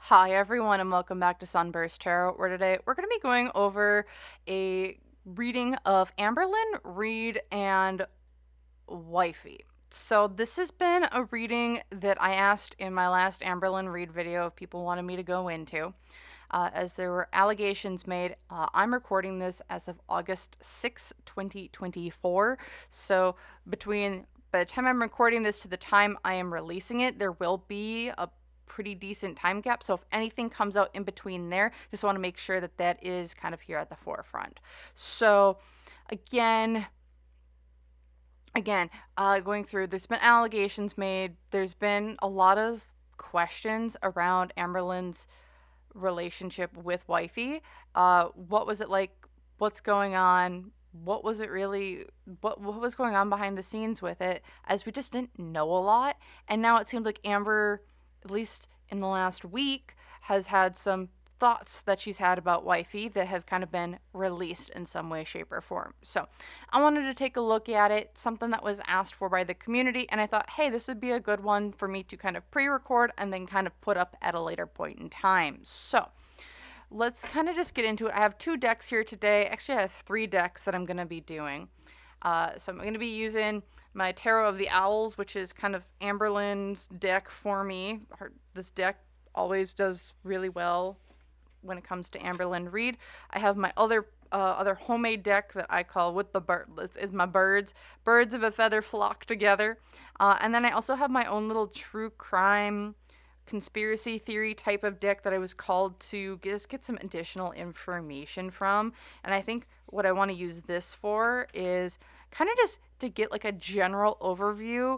Hi everyone and welcome back to SunBurst Tarot, where today we're going to be going over a reading of Amberlynn Reid and Wifey. So this has been a reading that I asked in my last Amberlynn Reid video if people wanted me to go into, as there were allegations made. I'm recording this as of August 6, 2024, so by the time I'm recording this to the time I am releasing it, there will be a pretty decent time gap. So if anything comes out in between there, just want to make sure that that is kind of here at the forefront. So again, going through, there's been allegations made. There's been a lot of questions around Amberlynn's relationship with Wifey. What was it like? What's going on? What was it really? What was going on behind the scenes with it? As we just didn't know a lot, and now it seems like Amber, at least in the last week, has had some thoughts that she's had about Wifey that have kind of been released in some way, shape, or form. So I wanted to take a look at it, something that was asked for by the community, and I thought, hey, this would be a good one for me to kind of pre-record and then kind of put up at a later point in time. So let's kind of just get into it. I have two decks here today. Actually, I have three decks that I'm going to be doing. So I'm going to be using my Tarot of the Owls, which is kind of Amberlynn's deck for me. This deck always does really well when it comes to Amberlynn Reid. I have my other homemade deck that I call With the Bird. Is my birds of a feather flock together. And then I also have my own little true crime conspiracy theory type of deck that I was called to just get some additional information from. And I think what I want to use this for is kind of just to get like a general overview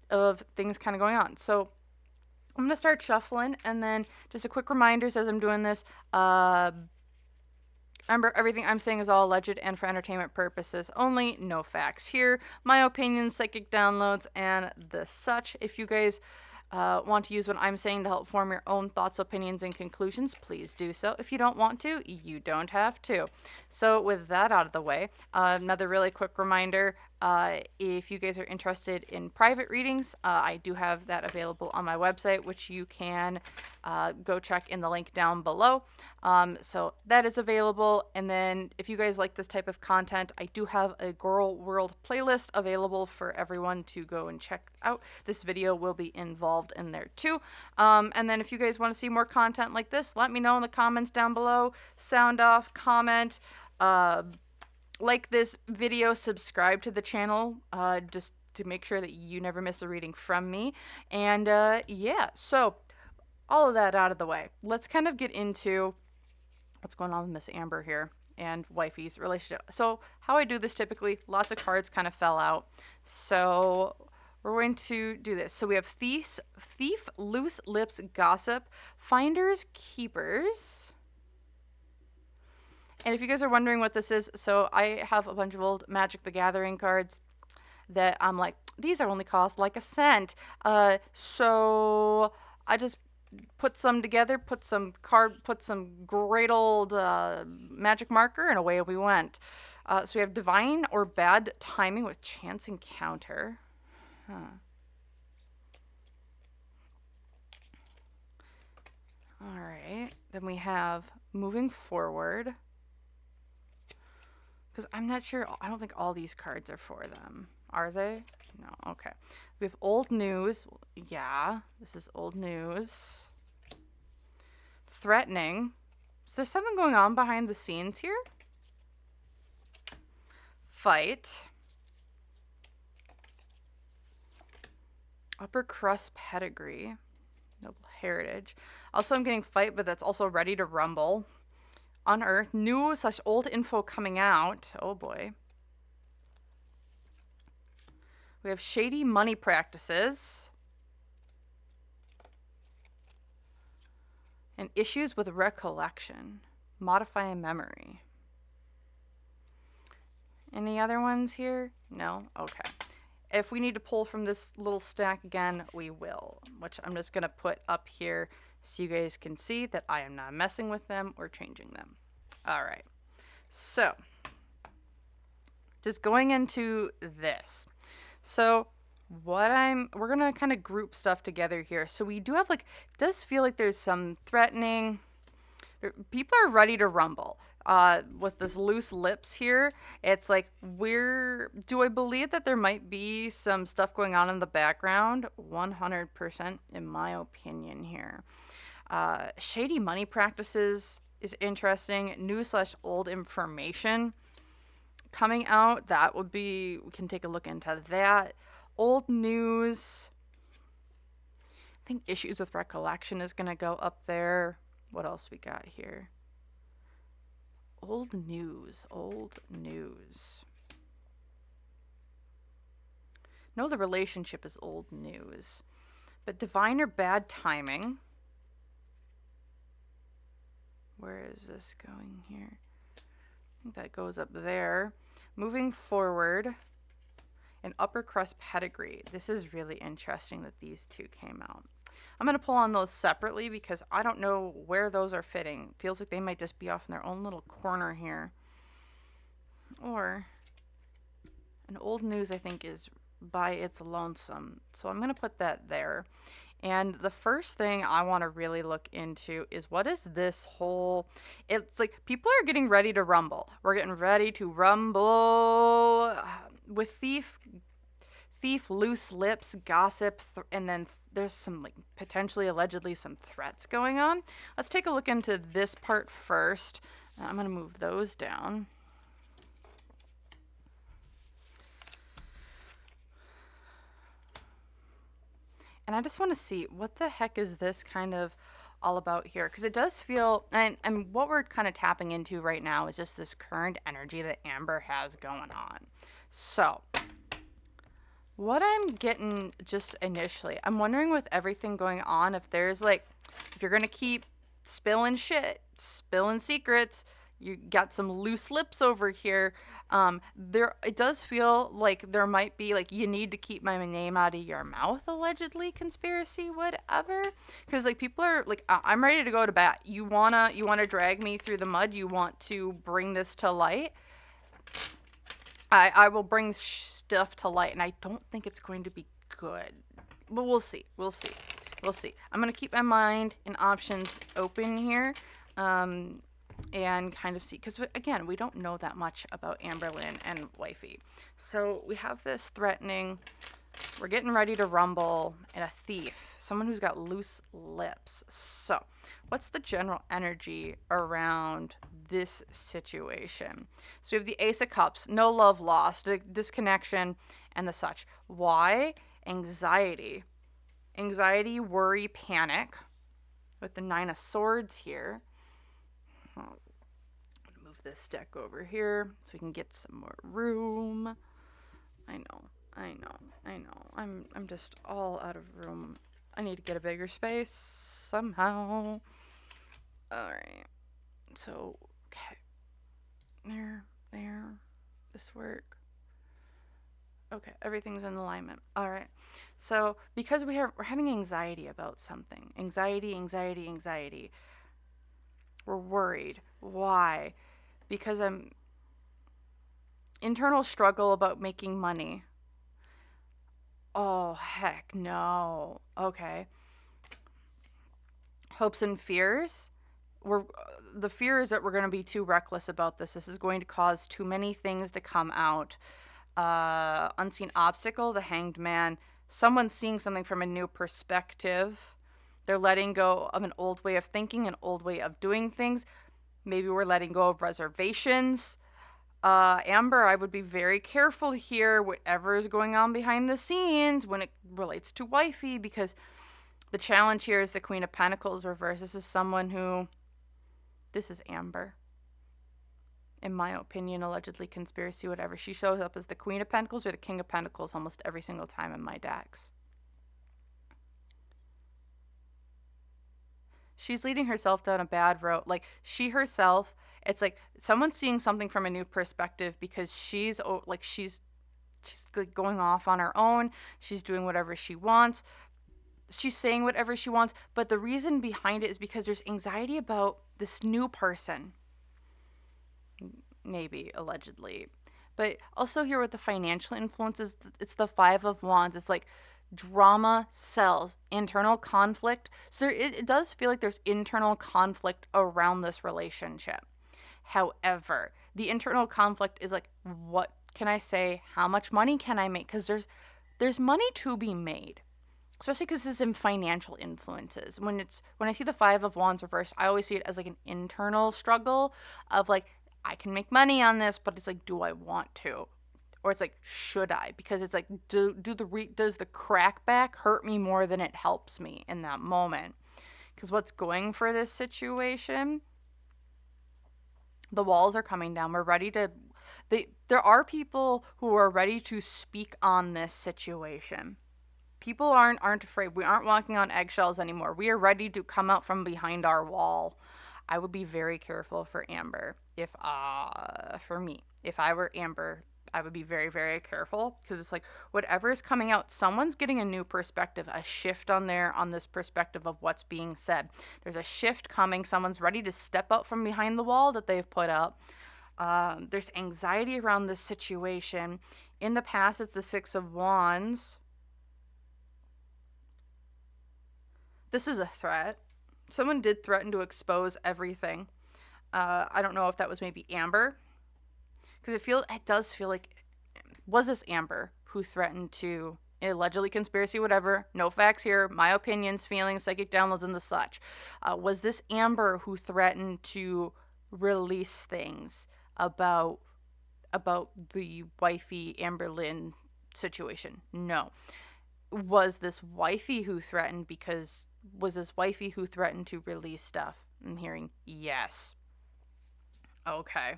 of things kind of going on. So I'm going to start shuffling, and then just a quick reminder as I'm doing this. Remember, everything I'm saying is all alleged and for entertainment purposes only. No facts here. My opinions, psychic downloads, and the such. If you guys want to use what I'm saying to help form your own thoughts, opinions, and conclusions, please do so. If you don't want to, you don't have to. So with that out of the way, another really quick reminder, if you guys are interested in private readings, I do have that available on my website, which you can go check in the link down below. So that is available. And then if you guys like this type of content, I do have a Girl World playlist available for everyone to go and check out. This video will be involved in there too. And then if you guys want to see more content like this, let me know in the comments down below. Sound off, comment, like this video, subscribe to the channel, just to make sure that you never miss a reading from me. And yeah, so all of that out of the way, let's kind of get into what's going on with Miss Amber here and Wifey's relationship. So how I do this typically, lots of cards kind of fell out. So we're going to do this. So we have thief, loose lips, gossip, finders, keepers. And if you guys are wondering what this is, so I have a bunch of old Magic the Gathering cards that I'm like, these are only cost like a cent. So I just put some together, put some great old magic marker, and away we went. So we have divine or bad timing with chance encounter. All right. Then we have moving forward. Because I'm not sure, I don't think all these cards are for them. Are they? No, okay. We have old news. Yeah, this is old news. Threatening. Is there something going on behind the scenes here? Fight. Upper crust pedigree. Noble heritage. Also, I'm getting fight, but that's also ready to rumble. Unearth. New / old info coming out. Oh boy. We have shady money practices. And issues with recollection. Modifying memory. Any other ones here? No? Okay. If we need to pull from this little stack again, we will. Which I'm just going to put up here so you guys can see that I am not messing with them or changing them. All right. So, just going into this. So, We're gonna kind of group stuff together here. So we do have like, it does feel like there's some threatening. People are ready to rumble. With this loose lips here, it's like do I believe that there might be some stuff going on in the background? 100% in my opinion here. Shady money practices is interesting. New/old information coming out. That would be, we can take a look into that. Old news. I think issues with recollection is going to go up there. What else we got here? Old news. No, the relationship is old news. But divine or bad timing. Where is this going here? I think that goes up there. Moving forward, an upper crust pedigree. This is really interesting that these two came out. I'm going to pull on those separately because I don't know where those are fitting. Feels like they might just be off in their own little corner here. Or an old news, I think, is by its lonesome. So I'm going to put that there. And the first thing I want to really look into is, what is this whole... It's like people are getting ready to rumble. We're getting ready to rumble with thief, loose lips, gossip, and then there's some like potentially, allegedly, some threats going on. Let's take a look into this part first. I'm going to move those down. And I just want to see, what the heck is this kind of all about here? Because it does feel, and what we're kind of tapping into right now is just this current energy that Amber has going on. So, what I'm getting just initially, I'm wondering with everything going on, if there's like, if you're going to keep spilling shit, spilling secrets, you got some loose lips over here. It does feel like there might be like, you need to keep my name out of your mouth, allegedly, conspiracy, whatever. Because like people are like, I'm ready to go to bat. You wanna drag me through the mud? You want to bring this to light? I will bring stuff to light, and I don't think it's going to be good. But we'll see. I'm gonna keep my mind and options open here. And kind of see, because again, we don't know that much about Amberlynn and Wifey. So we have this threatening, we're getting ready to rumble, and a thief, someone who's got loose lips. So what's the general energy around this situation? So we have the Ace of Cups, no love lost, disconnection, and the such. Why? Anxiety, worry, panic, with the Nine of Swords here. Move this deck over here so we can get some more room. I know. I'm just all out of room. I need to get a bigger space somehow. Alright. So, okay. There. This work. Okay, everything's in alignment. Alright. So, because we're having anxiety about something. Anxiety. We're worried. Why? Because I'm internal struggle about making money. Oh, heck no. Okay. Hopes and fears. The fear is that we're going to be too reckless about this. This is going to cause too many things to come out. Unseen obstacle, the Hanged Man. Someone's seeing something from a new perspective. They're letting go of an old way of thinking, an old way of doing things. Maybe we're letting go of reservations. Amber, I would be very careful here, whatever is going on behind the scenes when it relates to Wifey, because the challenge here is the Queen of Pentacles reversed. This is Amber. In my opinion, allegedly conspiracy, whatever. She shows up as the Queen of Pentacles or the King of Pentacles almost every single time in my decks. She's leading herself down a bad road. Like, she herself, it's like someone's seeing something from a new perspective because she's like going off on her own. She's doing whatever she wants. She's saying whatever she wants. But the reason behind it is because there's anxiety about this new person. Maybe, allegedly. But also here with the financial influences, it's the Five of Wands. It's like drama sells, internal conflict. So it does feel like there's internal conflict around this relationship. However, the internal conflict is like, what can I say? How much money can I make? Because there's money to be made, especially because this is in financial influences. When I see the Five of Wands reversed, I always see it as like an internal struggle of like, I can make money on this, but it's like, do I want to? Or it's like, should I? Because it's like, does the crackback hurt me more than it helps me in that moment? Because what's going for this situation? The walls are coming down. We're ready to. There are people who are ready to speak on this situation. People aren't afraid. We aren't walking on eggshells anymore. We are ready to come out from behind our wall. I would be very careful for Amber. For me, if I were Amber, I would be very, very careful, because it's like whatever is coming out, someone's getting a new perspective, a shift on this perspective of what's being said. There's a shift coming. Someone's ready to step out from behind the wall that they've put up. There's anxiety around this situation. In the past, it's the Six of Wands. This is a threat. Someone did threaten to expose everything. I don't know if that was maybe Amber, because it does feel like, was this Amber who threatened to allegedly conspiracy, whatever, no facts here, my opinions, feelings, psychic downloads, and the such. Was this Amber who threatened to release things about the Wifey Amberlynn situation? No. Was this Wifey who threatened to release stuff? I'm hearing yes. Okay.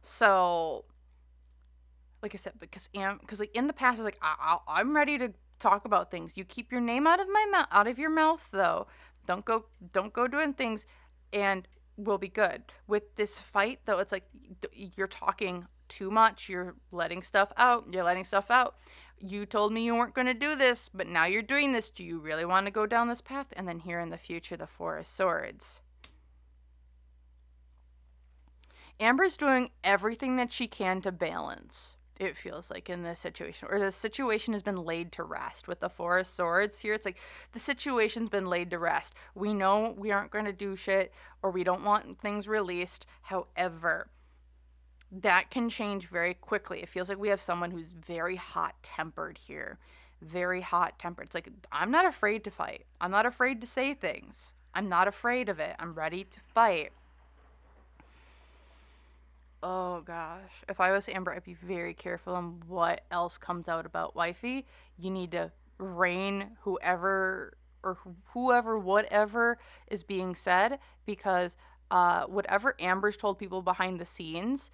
So, like I said, because like in the past, it's like I'm ready to talk about things. You keep your name out of your mouth, though. Don't go doing things, and we'll be good. With this fight, though, it's like you're talking too much. You're letting stuff out. You told me you weren't going to do this, but now you're doing this. Do you really want to go down this path? And then here in the future, the Four of Swords. Amber's doing everything that she can to balance, it feels like, in this situation. Or the situation has been laid to rest. With the Four of Swords here, it's like the situation's been laid to rest. We know we aren't going to do shit, or we don't want things released. However, that can change very quickly. It feels like we have someone who's very hot-tempered here. Very hot-tempered. It's like, I'm not afraid to fight. I'm not afraid to say things. I'm not afraid of it. I'm ready to fight. Oh Gosh, if I was Amber, I'd be very careful on what else comes out about Wifey. You need to rein whatever is being said, because whatever Amber's told people behind the scenes,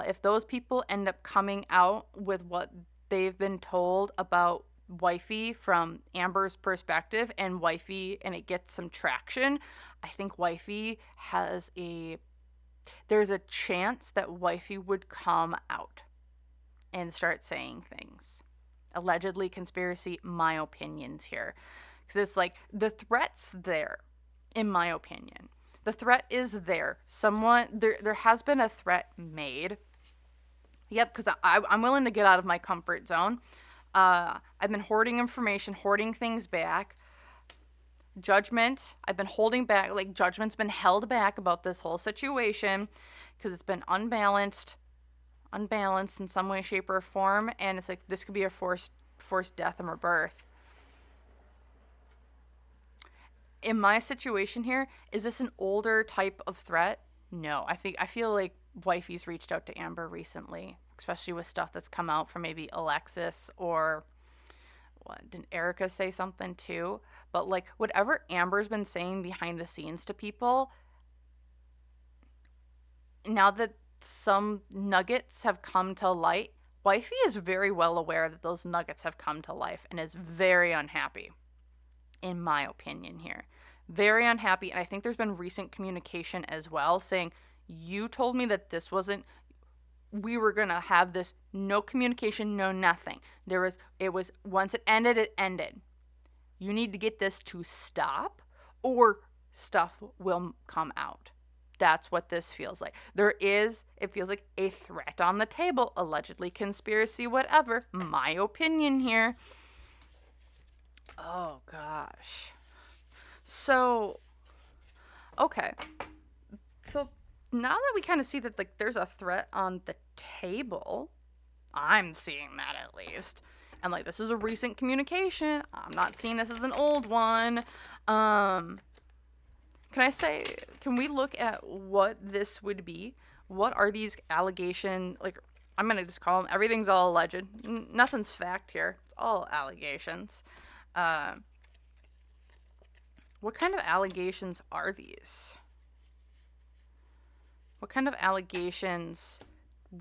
if those people end up coming out with what they've been told about Wifey from Amber's perspective, and it gets some traction, I think there's a chance that Wifey would come out and start saying things. Allegedly conspiracy, my opinions here. Because it's like, the threat's there, in my opinion. The threat is there. There has been a threat made. Yep, because I'm willing to get out of my comfort zone. I've been hoarding information, hoarding things back. Judgment, I've been holding back, like judgment's been held back about this whole situation because it's been unbalanced in some way, shape, or form, and it's like this could be a forced death and rebirth. In my situation here, is this an older type of threat? No, I feel like Wifey's reached out to Amber recently, especially with stuff that's come out from maybe Alexis, or what, didn't Erica say something too? But like whatever Amber's been saying behind the scenes to people, now that some nuggets have come to light, Wifey is very well aware that those nuggets have come to life and is very unhappy, in my opinion here. Very unhappy, and I think there's been recent communication as well saying, you told me that we were going to have this, no communication, no nothing. Once it ended. You need to get this to stop, or stuff will come out. That's what this feels like. It feels like a threat on the table, allegedly conspiracy, whatever. My opinion here. Oh gosh. So, okay. So now that we kind of see that like there's a threat on the table, I'm seeing that at least. And like this is a recent communication. I'm not seeing this as an old one. Can we look at what this would be? What are these allegations? Like, I'm going to just call them, everything's all alleged. Nothing's fact here. It's all allegations. What kind of allegations are these? What kind of allegations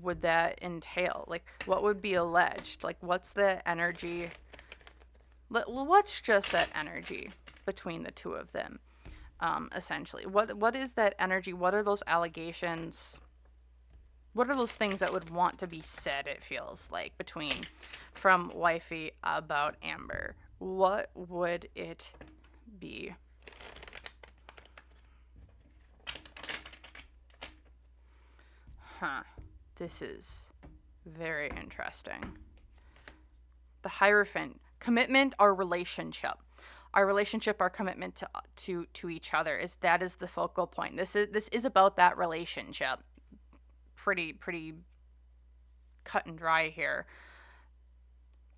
would that entail? Like, what would be alleged? Like, what's the energy? What's just that energy between the two of them? Essentially, what is that energy? What are those allegations? What are those things that would want to be said, it feels like, from Wifey about Amber? What would it be? This is very interesting. The Hierophant. Commitment or relationship. Our relationship, our commitment to each other is the focal point. This is about that relationship. Pretty cut and dry here.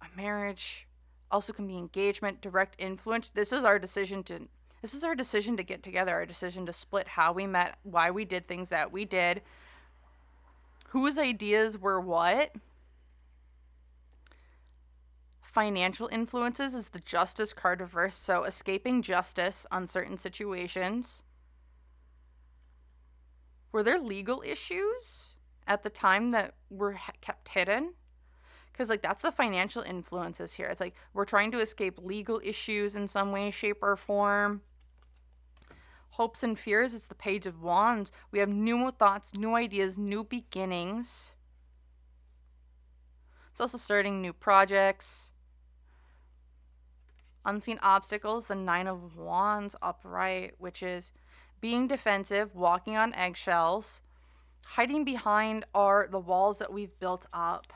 A marriage also can be engagement, direct influence. This is our decision to get together, our decision to split, how we met, why we did things that we did, whose ideas were what. Financial influences is the Justice card reversed, so escaping justice on certain situations. Were there legal issues at the time that were kept hidden? Because, like, that's the financial influences here. It's like we're trying to escape legal issues in some way, shape, or form. Hopes and fears, it's the Page of Wands. We have new thoughts, new ideas, new beginnings. It's also starting new projects. Unseen obstacles, the Nine of Wands upright, which is being defensive, walking on eggshells, hiding behind the walls that we've built up.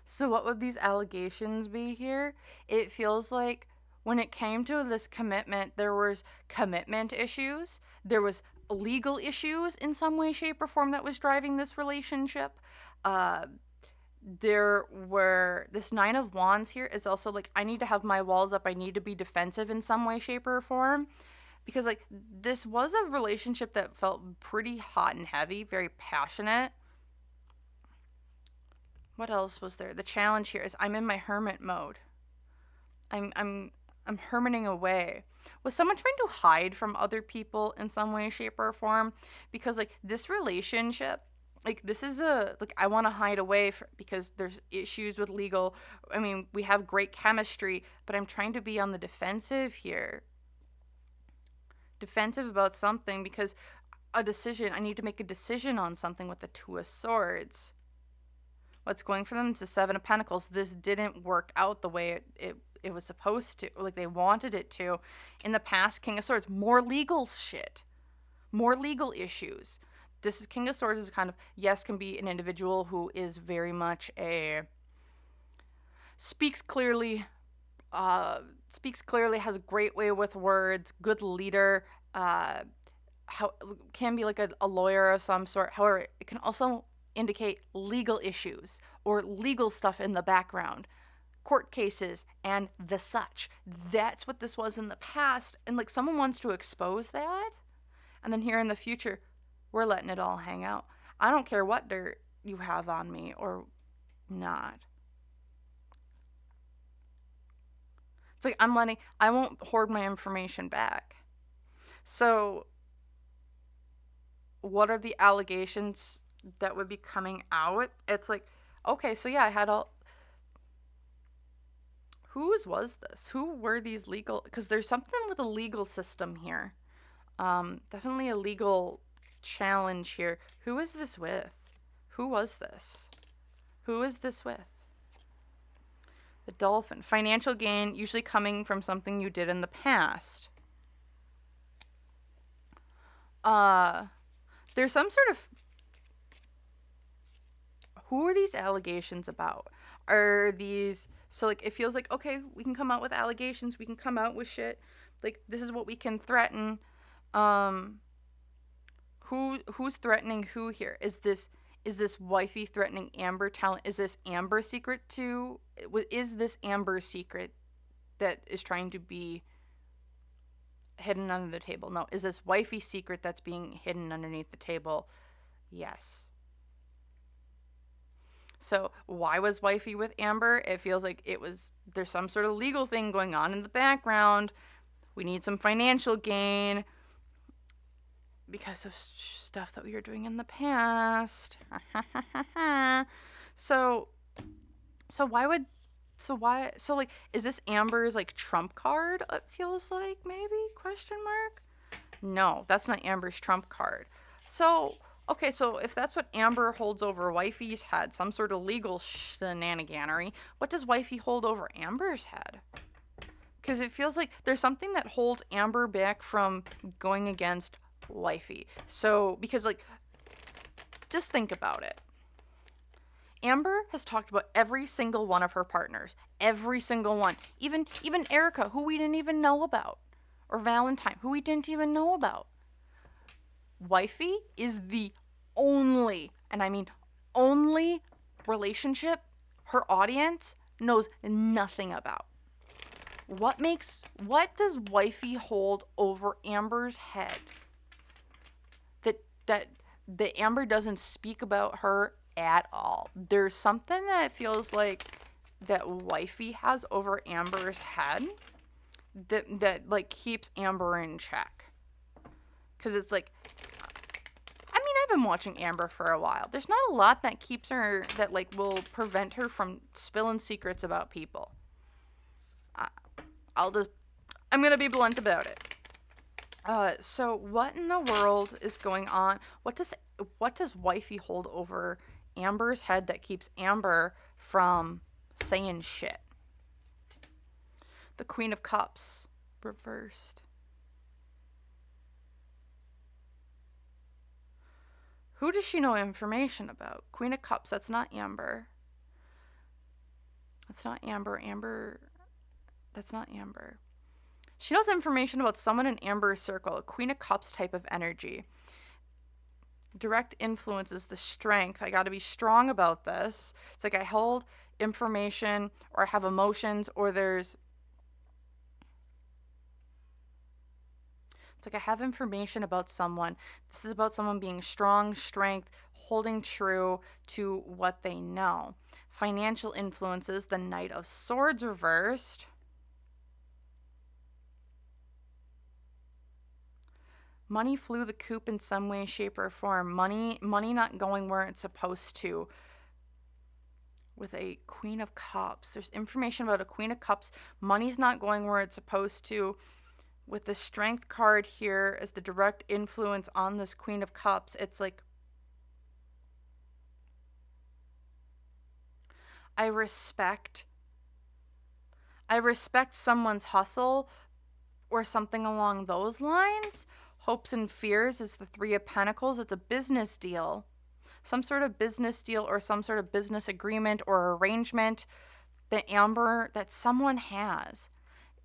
So what would these allegations be here? It feels like when it came to this commitment, there was commitment issues. There was legal issues in some way, shape, or form that was driving this relationship. This Nine of Wands here is also like, I need to have my walls up. I need to be defensive in some way, shape, or form. Because like this was a relationship that felt pretty hot and heavy, very passionate. What else was there? The challenge here is I'm in my hermit mode. I'm hermiting away. Was someone trying to hide from other people in some way, shape, or form? Because like this relationship, like this is I want to hide away because there's issues with legal. I mean, we have great chemistry, but I'm trying to be on the defensive here. Defensive about something because I need to make a decision on something with the Two of Swords. What's going for them is the Seven of Pentacles. This didn't work out the way it was supposed to, like they wanted it to. In the past, King of Swords, more legal shit, more legal issues. This is King of Swords is kind of, yes, can be an individual who is very much speaks clearly, has a great way with words, good leader, can be like a lawyer of some sort. However, it can also indicate legal issues or legal stuff in the background, court cases and the such. That's what this was in the past, and like someone wants to expose that, and then here in the future we're letting it all hang out. I don't care what dirt you have on me or not. It's like I won't hoard my information back. So what are the allegations that would be coming out? It's like, okay, so yeah, I had all. Whose was this? Who were these legal? Because there's something with a legal system here. Definitely a legal challenge here. Who is this with? Who was this? Who is this with? The Dolphin. Financial gain, usually coming from something you did in the past. There's some sort of... Who are these allegations about? Are these... So, like, it feels like, okay, we can come out with allegations. We can come out with shit. Like, this is what we can threaten. Who's threatening who here? Is this Wifey threatening Amber? Is this Amber's secret to... Is this Amber's secret that is trying to be hidden under the table? No. Is this Wifey's secret that's being hidden underneath the table? Yes. So why was Wifey with Amber? It feels like there's some sort of legal thing going on in the background. We need some financial gain because of stuff that we were doing in the past. So like, is this Amber's like trump card? It feels like, maybe, question mark? No, that's not Amber's trump card. So, okay, so if that's what Amber holds over Wifey's head, some sort of legal shenaniganery, what does Wifey hold over Amber's head? Because it feels like there's something that holds Amber back from going against Wifey. So, because, like, just think about it. Amber has talked about every single one of her partners. Every single one. Even Erica, who we didn't even know about. Or Valentine, who we didn't even know about. Wifey is the only, and I mean only, relationship her audience knows nothing about. What does Wifey hold over Amber's head that Amber doesn't speak about her at all? There's something that feels like that Wifey has over Amber's head that like keeps Amber in check. Because it's like, I mean, I've been watching Amber for a while. There's not a lot that keeps her, that like will prevent her from spilling secrets about people. I'm going to be blunt about it. So what in the world is going on? What does Wifey hold over Amber's head that keeps Amber from saying shit? The Queen of Cups reversed. Who does she know information about? Queen of Cups, that's not Amber. That's not Amber. That's not Amber. She knows information about someone in Amber's circle, a Queen of Cups type of energy. Direct influence is the strength. I got to be strong about this. It's like I hold information, or I have emotions, or it's like I have information about someone. This is about someone being strong, strength, holding true to what they know. Financial influences, the Knight of Swords reversed. Money flew the coop in some way, shape, or form. Money not going where it's supposed to. With a Queen of Cups. There's information about a Queen of Cups. Money's not going where it's supposed to. With the Strength card here as the direct influence on this Queen of Cups, it's like, I respect someone's hustle, or something along those lines. Hopes and fears is the Three of Pentacles. It's a business deal. Some sort of business deal, or some sort of business agreement or arrangement that someone has.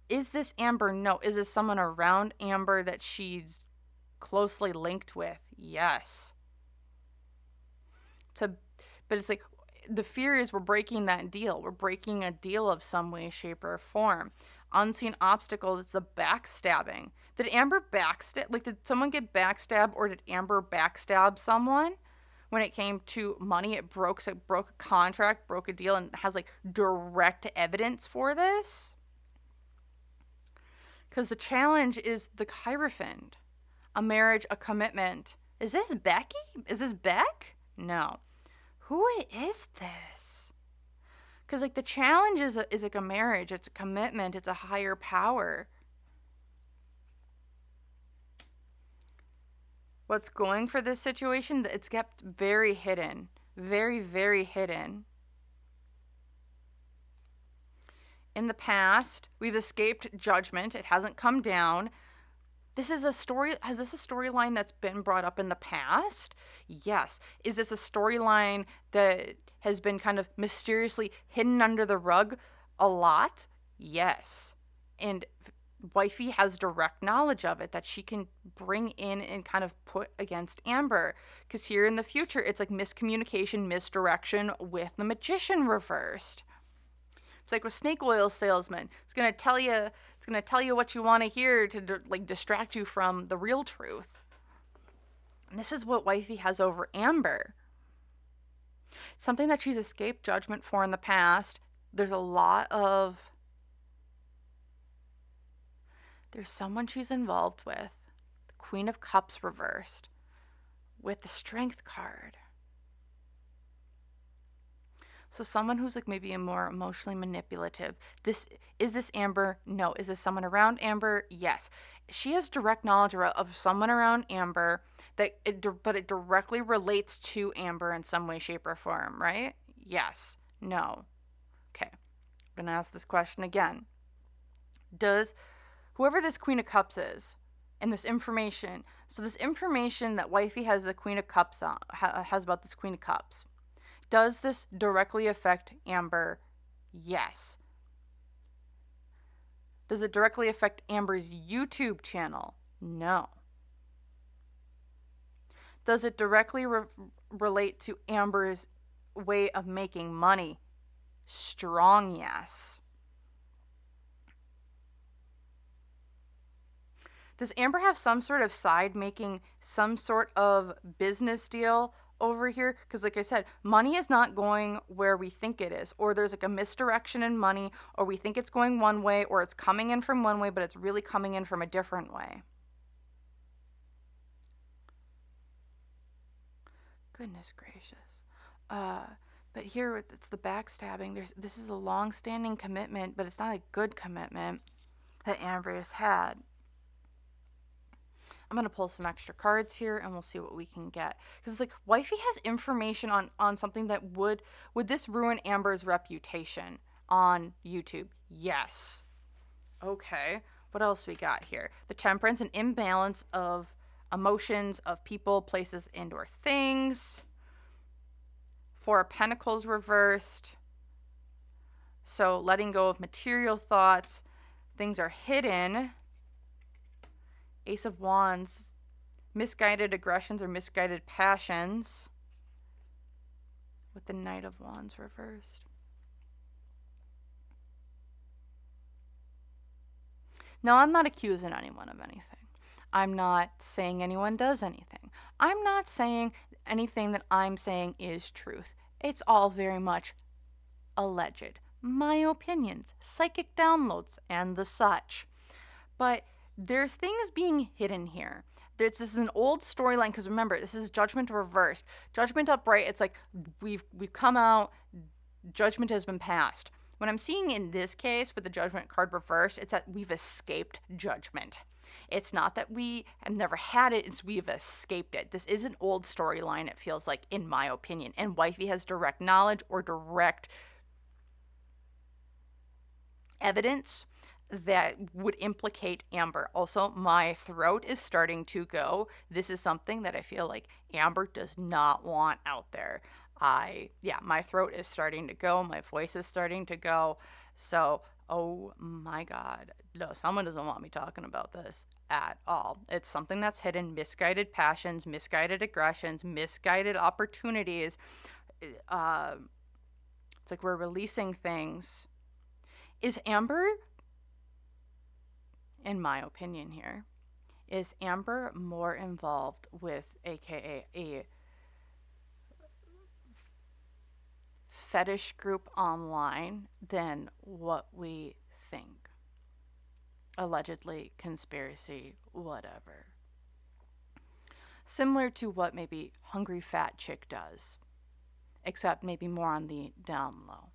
Is this Amber? No. Is this someone around Amber that she's closely linked with? Yes. But it's like, the fear is we're breaking that deal. We're breaking a deal of some way, shape, or form. Unseen obstacle is the backstabbing. Did Amber backstab? Like, did someone get backstabbed, or did Amber backstab someone? When it came to money, it broke a contract, broke a deal, and has like direct evidence for this. Because the challenge is the Hierophant. A marriage, a commitment. Is this Becky? Is this Beck? No. Who is this? Because like the challenge is like a marriage. It's a commitment. It's a higher power. What's going for this situation? It's kept very hidden. Very, very hidden. in the past. We've escaped judgment. It hasn't come down. This is a story. Has this a storyline that's been brought up in the past? Yes. Is this a storyline that has been kind of mysteriously hidden under the rug a lot? Yes. And Wifey has direct knowledge of it that she can bring in and kind of put against Amber. Because here in the future, it's like miscommunication, misdirection with the magician reversed. It's like with snake oil salesman. It's gonna tell you what you want to hear to like distract you from the real truth. And this is what Wifey has over Amber. It's something that she's escaped judgment for in the past. There's someone she's involved with. The Queen of Cups reversed with the Strength card. So someone who's like maybe a more emotionally manipulative. Is this Amber? No. Is this someone around Amber? Yes. She has direct knowledge of someone around Amber but it directly relates to Amber in some way, shape, or form, right? Yes. No. Okay. I'm gonna ask this question again. Does whoever this Queen of Cups is, and this information that Wifey has the Queen of Cups on, has about this Queen of Cups. Does this directly affect Amber? Yes. Does it directly affect Amber's YouTube channel? No. Does it directly relate to Amber's way of making money? Strong yes. Does Amber have some sort of side making some sort of business deal over here? Because like I said, money is not going where we think it is, or there's like a misdirection in money, or we think it's going one way, or it's coming in from one way but it's really coming in from a different way. Goodness gracious. But here it's the backstabbing. This is a long-standing commitment, but it's not a good commitment that Amber has had. I'm going to pull some extra cards here and we'll see what we can get. Because it's like, Wifey has information on something that would this ruin Amber's reputation on YouTube? Yes. Okay. What else we got here? The Temperance, an imbalance of emotions of people, places, and or things. Four of Pentacles reversed. So letting go of material thoughts. Things are hidden. Ace of Wands, misguided aggressions or misguided passions, with the Knight of Wands reversed. Now, I'm not accusing anyone of anything. I'm not saying anyone does anything. I'm not saying anything that I'm saying is truth. It's all very much alleged. My opinions, psychic downloads, and the such. But there's things being hidden here. This is an old storyline, because remember, this is Judgment reversed. Judgment upright, it's like we've come out, judgment has been passed. What I'm seeing in this case with the Judgment card reversed, it's that we've escaped judgment. It's not that we have never had it, it's we've escaped it. This is an old storyline, it feels like, in my opinion. And Wifey has direct knowledge or direct evidence that would implicate Amber. Also, my throat is starting to go. This is something that I feel like Amber does not want out there. My throat is starting to go. My voice is starting to go. So, oh my God. No, someone doesn't want me talking about this at all. It's something that's hidden. Misguided passions, misguided aggressions, misguided opportunities. It's like we're releasing things. Is Amber, in my opinion here, is Amber more involved with AKA a fetish group online than what we think? Allegedly, conspiracy, whatever. Similar to what maybe Hungry Fat Chick does, except maybe more on the down low.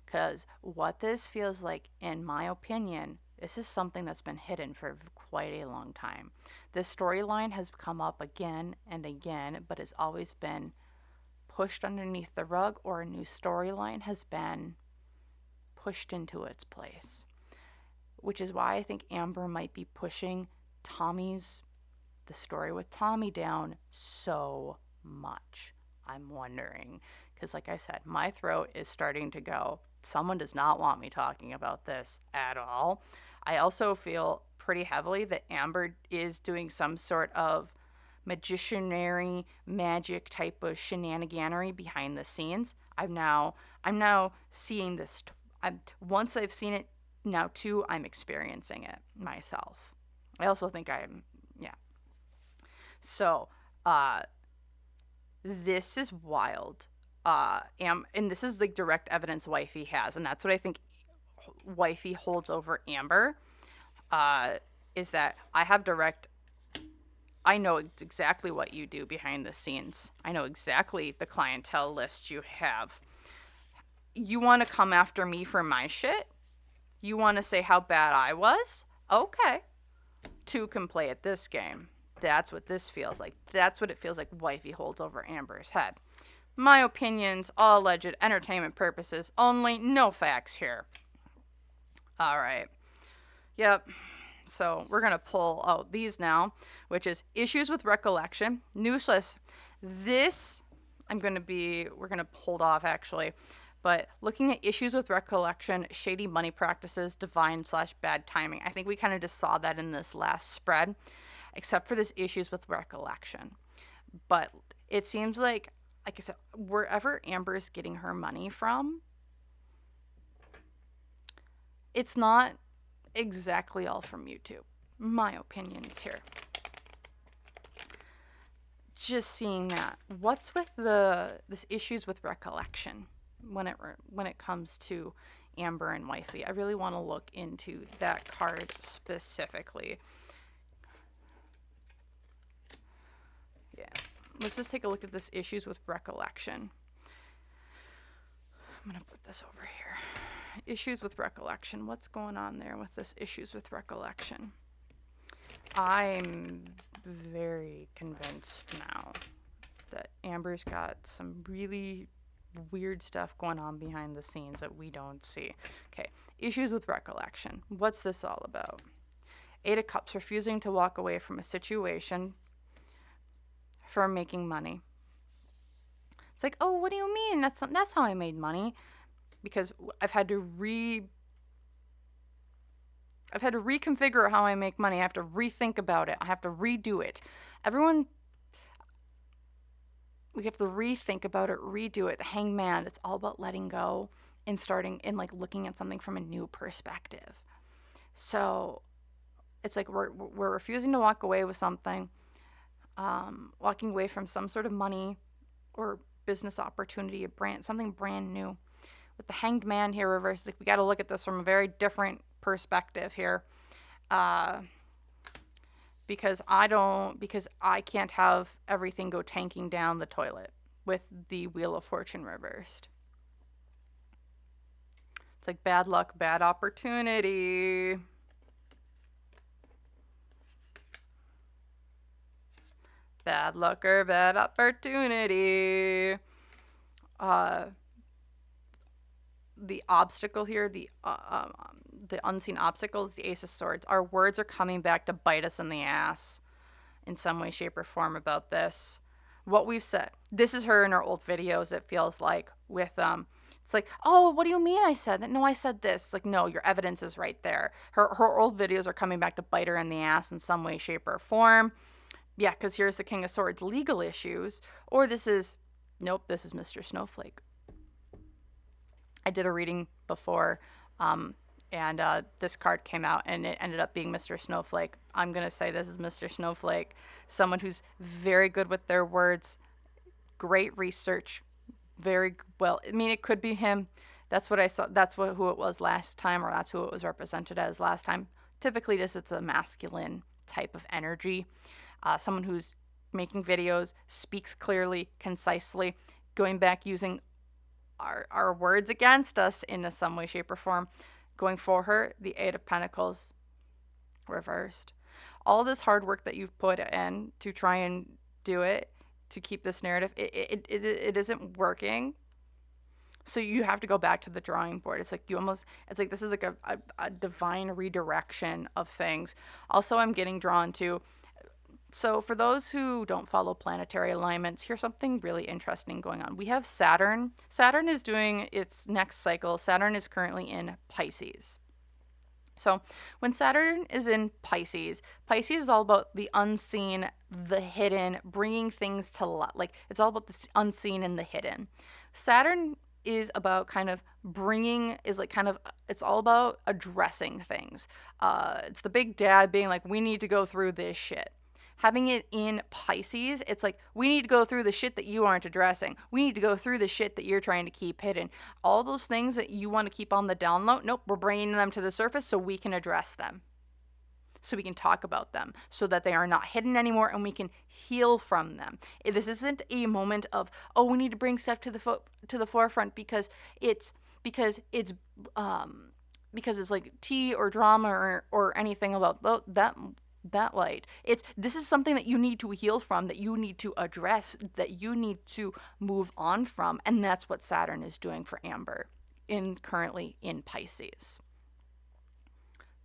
Because what this feels like, in my opinion, this is something that's been hidden for quite a long time. This storyline has come up again and again, but has always been pushed underneath the rug, or a new storyline has been pushed into its place, which is why I think Amber might be pushing the story with Tommy down so much. I'm wondering, because like I said, my throat is starting to go, someone does not want me talking about this at all. I also feel pretty heavily that Amber is doing some sort of magicianary magic type of shenaniganery behind the scenes. I'm now seeing this. Once I've seen it, now too, I'm experiencing it myself. I also think yeah. So, this is wild. And this is like direct evidence Wifey has, and that's what I think Wifey holds over Amber. Is that I know exactly what you do behind the scenes. I know exactly the clientele list you have. You want to come after me for my shit? You want to say how bad I was? Okay. Two can play at this game. That's what this feels like. That's what it feels like Wifey holds over Amber's head. My opinions, all alleged entertainment purposes only, no facts here. All right. Yep. So we're going to pull out these now, which is issues with recollection. Useless. This, we're going to hold off actually. But looking at issues with recollection, shady money practices, divine/bad timing. I think we kind of just saw that in this last spread, except for this issues with recollection. But it seems like I said, wherever Amber's getting her money from, it's not exactly all from YouTube. My opinions here. Just seeing that. What's with this issues with recollection when it comes to Amber and Wifey? I really want to look into that card specifically. Yeah. Let's just take a look at this issues with recollection. I'm going to put this over here. Issues with recollection. What's going on there with this issues with recollection? I'm very convinced now that Amber's got some really weird stuff going on behind the scenes that we don't see. Okay, issues with recollection. What's this all about? 8 of Cups, refusing to walk away from a situation for making money. It's like, oh, what do you mean? That's how I made money. Because I've had to reconfigure how I make money. I have to rethink about it. I have to redo it. We have to rethink about it, redo it. The Hangman, it's all about letting go and starting and like looking at something from a new perspective. So it's like we're refusing to walk away with something, walking away from some sort of money or business opportunity, something brand new. With the Hanged Man here reversed, like we got to look at this from a very different perspective here, because I can't have everything go tanking down the toilet with the Wheel of Fortune reversed. It's like bad luck, bad opportunity. Bad luck or bad opportunity. The obstacle here, the unseen obstacles, the Ace of Swords. Our words are coming back to bite us in the ass in some way, shape, or form about this. What we've said. This is her in her old videos, it feels like, with, it's like, oh, what do you mean I said that? No, I said this. It's like, no, your evidence is right there. Her old videos are coming back to bite her in the ass in some way, shape, or form. Yeah, because here's the King of Swords, legal issues. Or this is Mr. Snowflake. I did a reading before, and this card came out, and it ended up being Mr. Snowflake. I'm going to say this is Mr. Snowflake, someone who's very good with their words, great research, very well. I mean, it could be him. That's what I saw. That's who it was last time, or that's who it was represented as last time. Typically, it's a masculine type of energy, someone who's making videos, speaks clearly, concisely, going back using our words against us in some way, shape, or form. Going for her, the 8 of Pentacles reversed. All this hard work that you've put in to try and do it, to keep this narrative, it isn't working. So you have to go back to the drawing board. It's like it's like this is like a divine redirection of things. Also, I'm getting drawn to, so for those who don't follow planetary alignments, here's something really interesting going on. We have Saturn. Saturn is doing its next cycle. Saturn is currently in Pisces. So when Saturn is in Pisces, Pisces is all about the unseen, the hidden, bringing things to light. Like it's all about the unseen and the hidden. Saturn is about kind of it's all about addressing things. It's the big dad being like, we need to go through this shit. Having it in Pisces, it's like, we need to go through the shit that you aren't addressing. We need to go through the shit that you're trying to keep hidden. All those things that you want to keep on the down low, nope, we're bringing them to the surface so we can address them. So we can talk about them so that they are not hidden anymore and we can heal from them. This isn't a moment of, oh, we need to bring stuff to the forefront because it's like tea or drama or anything about that light. This is something that you need to heal from, that you need to address, that you need to move on from, and that's what Saturn is doing for Amber currently in Pisces.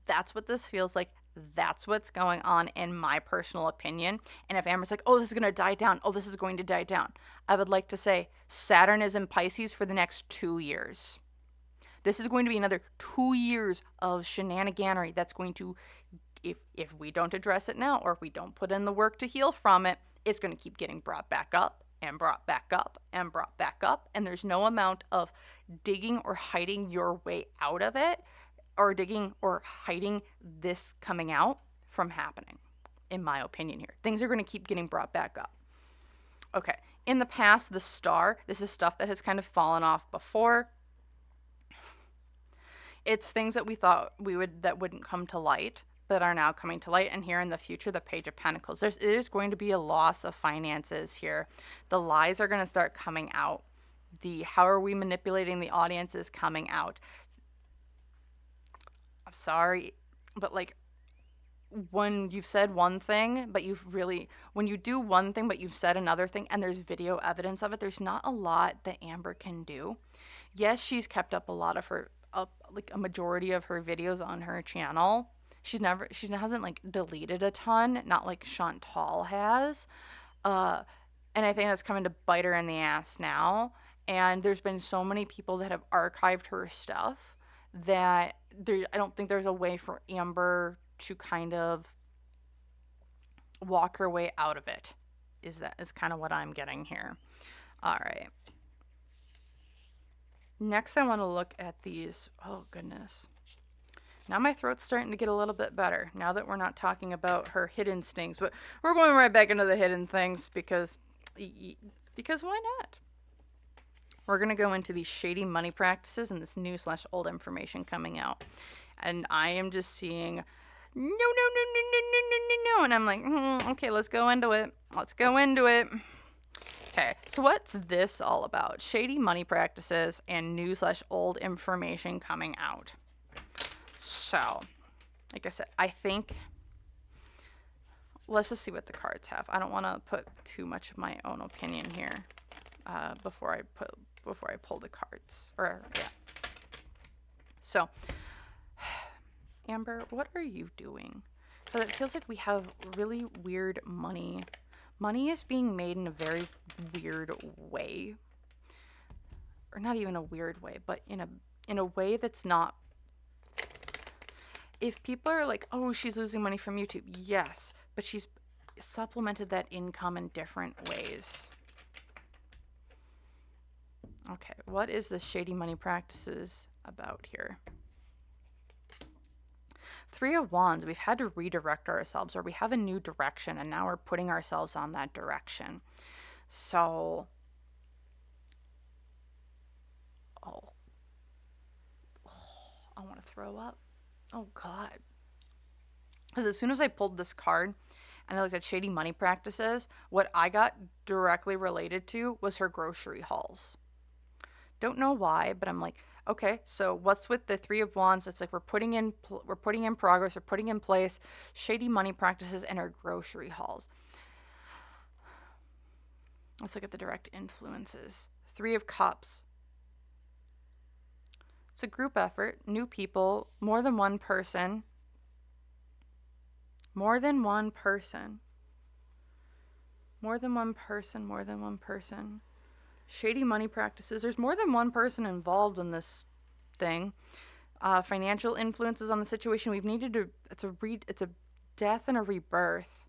That's what this feels like. That's what's going on in my personal opinion. And if Amber's like, oh, this is going to die down, oh, this is going to die down, I would like to say Saturn is in Pisces for the next 2 years. This is going to be another 2 years of shenaniganery that's going to, if we don't address it now or if we don't put in the work to heal from it, it's going to keep getting brought back up and brought back up and brought back up. And there's no amount of digging or hiding your way out of it, or digging or hiding this coming out from happening, in my opinion here. Things are going to keep getting brought back up. Okay, in the past, the star, this is stuff that has kind of fallen off before. It's things that we thought that wouldn't come to light, that are now coming to light. And here in the future, the Page of Pentacles. It is going to be a loss of finances here. The lies are going to start coming out. The how are we manipulating the audience is coming out. I'm sorry, but like when you've said one thing, but when you do one thing, but you've said another thing and there's video evidence of it, there's not a lot that Amber can do. Yes, she's kept up like a majority of her videos on her channel. She hasn't like deleted a ton, not like Chantal has. And I think that's coming to bite her in the ass now. And there's been so many people that have archived her stuff that I don't think there's a way for Amber to kind of walk her way out of it. Is kind of what I'm getting here. All right. Next, I want to look at these. Oh, goodness. Now my throat's starting to get a little bit better now that we're not talking about her hidden things. But we're going right back into the hidden things because why not? We're going to go into these shady money practices and this new/old information coming out. And I am just seeing no. And I'm like, okay, let's go into it. Okay, so what's this all about? Shady money practices and new/old information coming out. So, like I said, I think, let's just see what the cards have. I don't want to put too much of my own opinion here before I pull the cards. So, Amber, what are you doing? Because it feels like we have really weird money. Money is being made in a very weird way. Or not even a weird way, but in a way that's not. If people are like, oh, she's losing money from YouTube. Yes, but she's supplemented that income in different ways. Okay, what is the shady money practices about here? 3 of Wands, we've had to redirect ourselves, or we have a new direction, and now we're putting ourselves on that direction. So, I want to throw up. Oh, God. Because as soon as I pulled this card, and I looked at shady money practices, what I got directly related to was her grocery hauls. Don't know why, but I'm like, okay, so what's with the 3 of Wands? It's like we're putting in progress, we're putting in place shady money practices and our grocery hauls. Let's look at the direct influences. 3 of Cups. It's a group effort, new people, more than one person. More than one person. More than one person, more than one person. Shady money practices. There's more than one person involved in this thing. Financial influences on the situation. We've needed to. It's a death and a rebirth.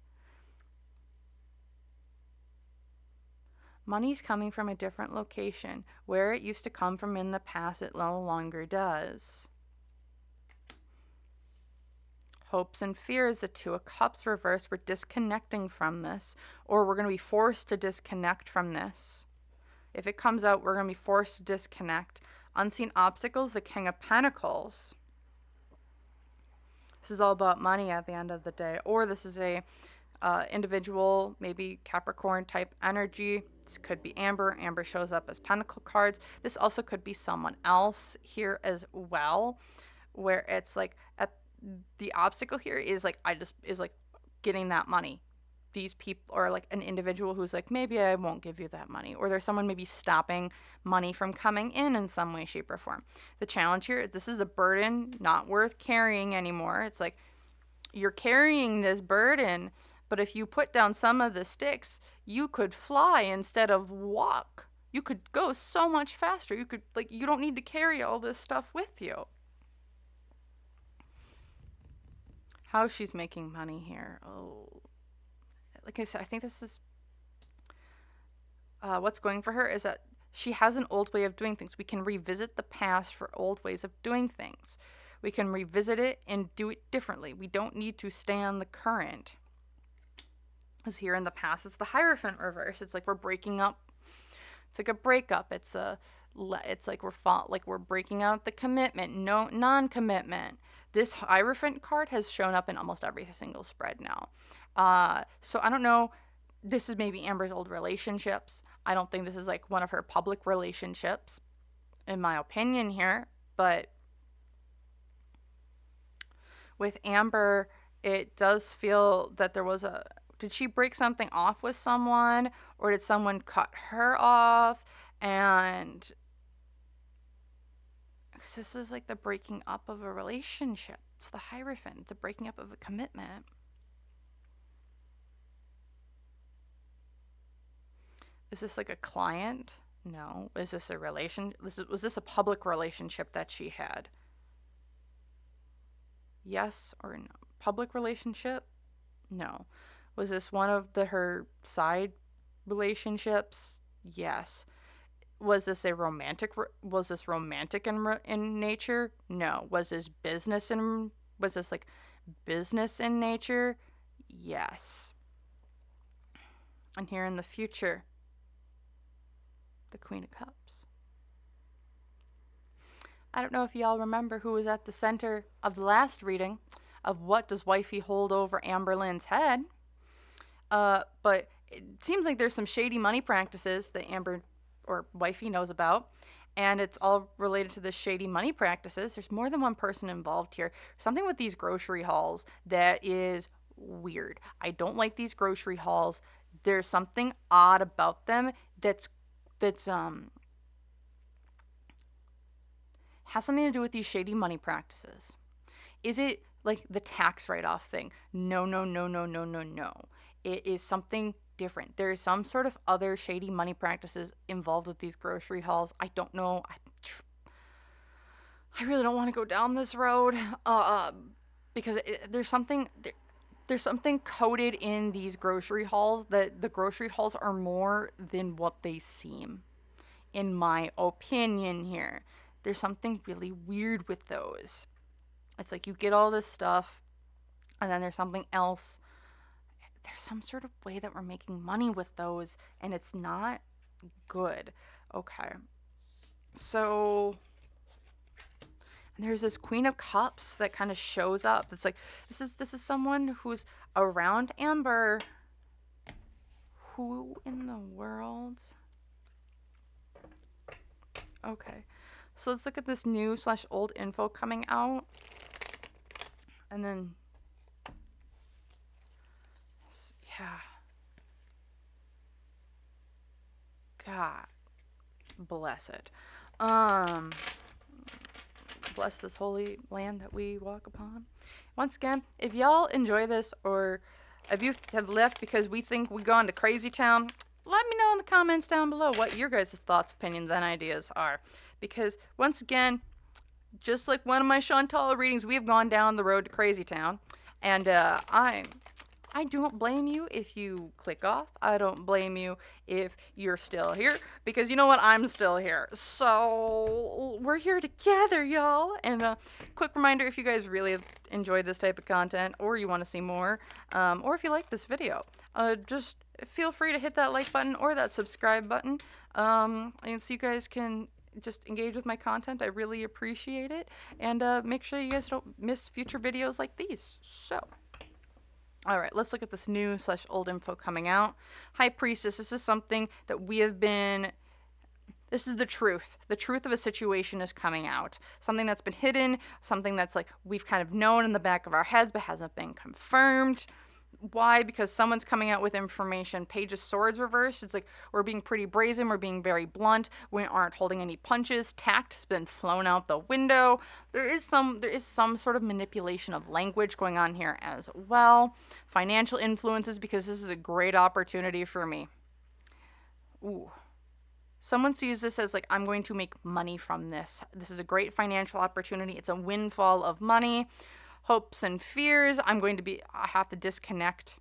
Money's coming from a different location. Where it used to come from in the past, it no longer does. Hopes and fears, the Two of Cups reversed. We're disconnecting from this, or we're going to be forced to disconnect from this. If it comes out, we're going to be forced to disconnect. Unseen obstacles, the King of Pentacles. This is all about money at the end of the day. Or this is a individual, maybe Capricorn type energy. This could be Amber. Amber shows up as Pentacle cards. This also could be someone else here as well, where it's like at the obstacle here is like getting that money. These people, or like an individual who's like, maybe I won't give you that money, or there's someone maybe stopping money from coming in some way, shape, or form. The challenge here, this is a burden not worth carrying anymore. It's like you're carrying this burden, but if you put down some of the sticks, you could fly instead of walk. You could go so much faster. You don't need to carry all this stuff with you. How she's making money here. Oh, like I said, I think this is what's going for her is that she has an old way of doing things. We can revisit the past for old ways of doing things. We can revisit it and do it differently. We don't need to stay on the current. Because here in the past, it's the Hierophant reverse. It's like we're breaking up. It's like a breakup. It's like we're breaking out the commitment, no non-commitment. This Hierophant card has shown up in almost every single spread now. So I don't know. This is maybe Amber's old relationships. I don't think this is like one of her public relationships, in my opinion here. But with Amber, it does feel that there was did she break something off with someone, or did someone cut her off? And this is like the breaking up of a relationship. It's the Hierophant. It's a breaking up of a commitment. Is this like a client? No. Is this a relation? Was this a public relationship that she had? Yes or no? Public relationship? No. Was this one of her side relationships? Yes. Was this romantic in nature? No. Was this business in nature? Yes. And here in the future, the Queen of Cups. I don't know if y'all remember who was at the center of the last reading of what does Wifey hold over Amberlynn's head. But it seems like there's some shady money practices that Amber or Wifey knows about, and it's all related to the shady money practices. There's more than one person involved here. Something with these grocery hauls that is weird. I don't like these grocery hauls. There's something odd about them that's has something to do with these shady money practices. Is it like the tax write-off thing? No. It is something different. There is some sort of other shady money practices involved with these grocery hauls. I don't know. I really don't want to go down this road because there's something coded in these grocery hauls that the grocery hauls are more than what they seem, in my opinion here. There's something really weird with those. It's like you get all this stuff, and then there's something else. There's some sort of way that we're making money with those, and it's not good. Okay. So, and there's this Queen of Cups that kind of shows up. It's like, this is someone who's around Amber. Who in the world? Okay. So let's look at this new / old info coming out. And then, yeah. God bless it. bless this holy land that we walk upon. Once again, if y'all enjoy this, or if you have left because we think we gone to crazy town, let me know in the comments down below what your guys' thoughts, opinions, and ideas are. Because once again, just like one of my Chantal readings, we have gone down the road to crazy town, and I don't blame you if you click off. I don't blame you if you're still here, because you know what? I'm still here. So we're here together, y'all. And quick reminder, if you guys really enjoyed this type of content, or you want to see more, or if you like this video, just feel free to hit that like button or that subscribe button, and so you guys can just engage with my content. I really appreciate it. And make sure you guys don't miss future videos like these. So all right, let's look at this new / old info coming out. High Priestess, this is something that we have been, this is the truth. The truth of a situation is coming out. Something that's been hidden, something that's like we've kind of known in the back of our heads but hasn't been confirmed. Why? Because someone's coming out with information. Page of Swords reversed. It's like we're being pretty brazen. We're being very blunt. We aren't holding any punches. Tact has been flown out the window. There is some sort of manipulation of language going on here as well. Financial influences, because this is a great opportunity for me. Ooh. Someone sees this as like, I'm going to make money from this. This is a great financial opportunity. It's a windfall of money. Hopes and fears. I have to disconnect,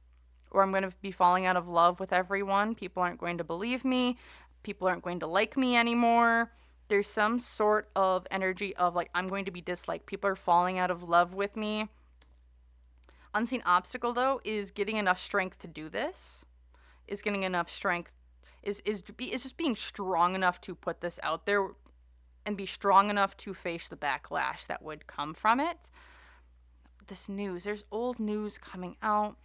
or I'm going to be falling out of love with everyone. People aren't going to believe me. People aren't going to like me anymore. There's some sort of energy of like, I'm going to be disliked. People are falling out of love with me. Unseen obstacle, though, is getting enough strength to do this. Is getting enough strength. Is just being strong enough to put this out there and be strong enough to face the backlash that would come from it. This news, there's old news coming out,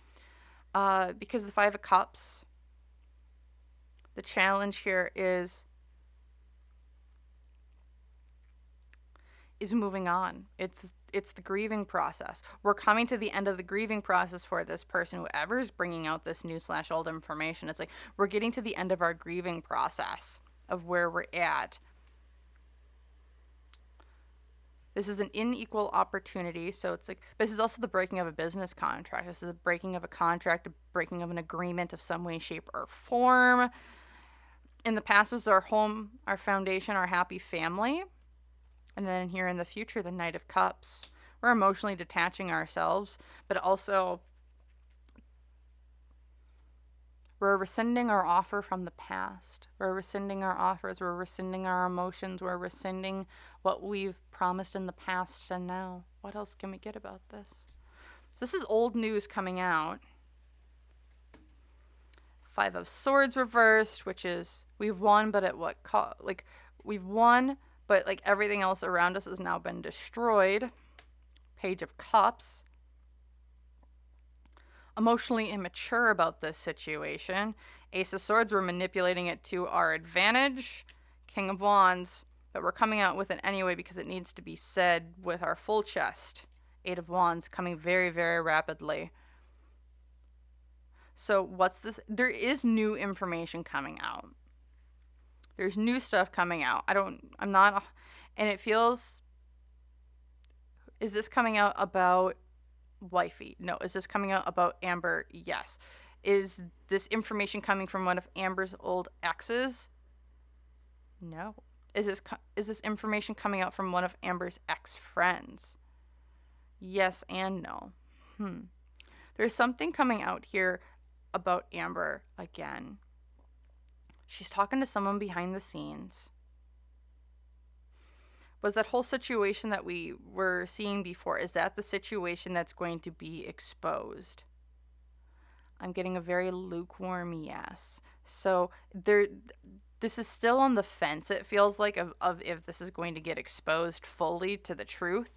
because the 5 of Cups, the challenge here is moving on. It's the grieving process. We're coming to the end of the grieving process for this person, whoever is bringing out this new / old information. It's like we're getting to the end of our grieving process of where we're at. This is an unequal opportunity, so it's like, this is also the breaking of a business contract. This is a breaking of a contract, a breaking of an agreement of some way, shape, or form. In the past was our home, our foundation, our happy family. And then here in the future, the Knight of Cups. We're emotionally detaching ourselves, but also we're rescinding our offer from the past. We're rescinding our offers. We're rescinding our emotions. We're rescinding what we've promised in the past and now. What else can we get about this? This is old news coming out. 5 of Swords reversed, which is we've won, but at what cost? Like, we've won, but like everything else around us has now been destroyed. Page of Cups. Emotionally immature about this situation. Ace of Swords, we're manipulating it to our advantage. King of Wands, but we're coming out with it anyway because it needs to be said with our full chest. 8 of Wands, coming very, very rapidly. So what's this? There is new information coming out. There's new stuff coming out. And it feels, is this coming out about Wifey? No. Is this coming out about Amber? Yes. Is this information coming from one of Amber's old exes? No. Is this information coming out from one of Amber's ex-friends? Yes and no. There's something coming out here about Amber again. She's talking to someone behind the scenes. Was that whole situation that we were seeing before, is that the situation that's going to be exposed? I'm getting a very lukewarm yes. So this is still on the fence, it feels like, of if this is going to get exposed fully to the truth.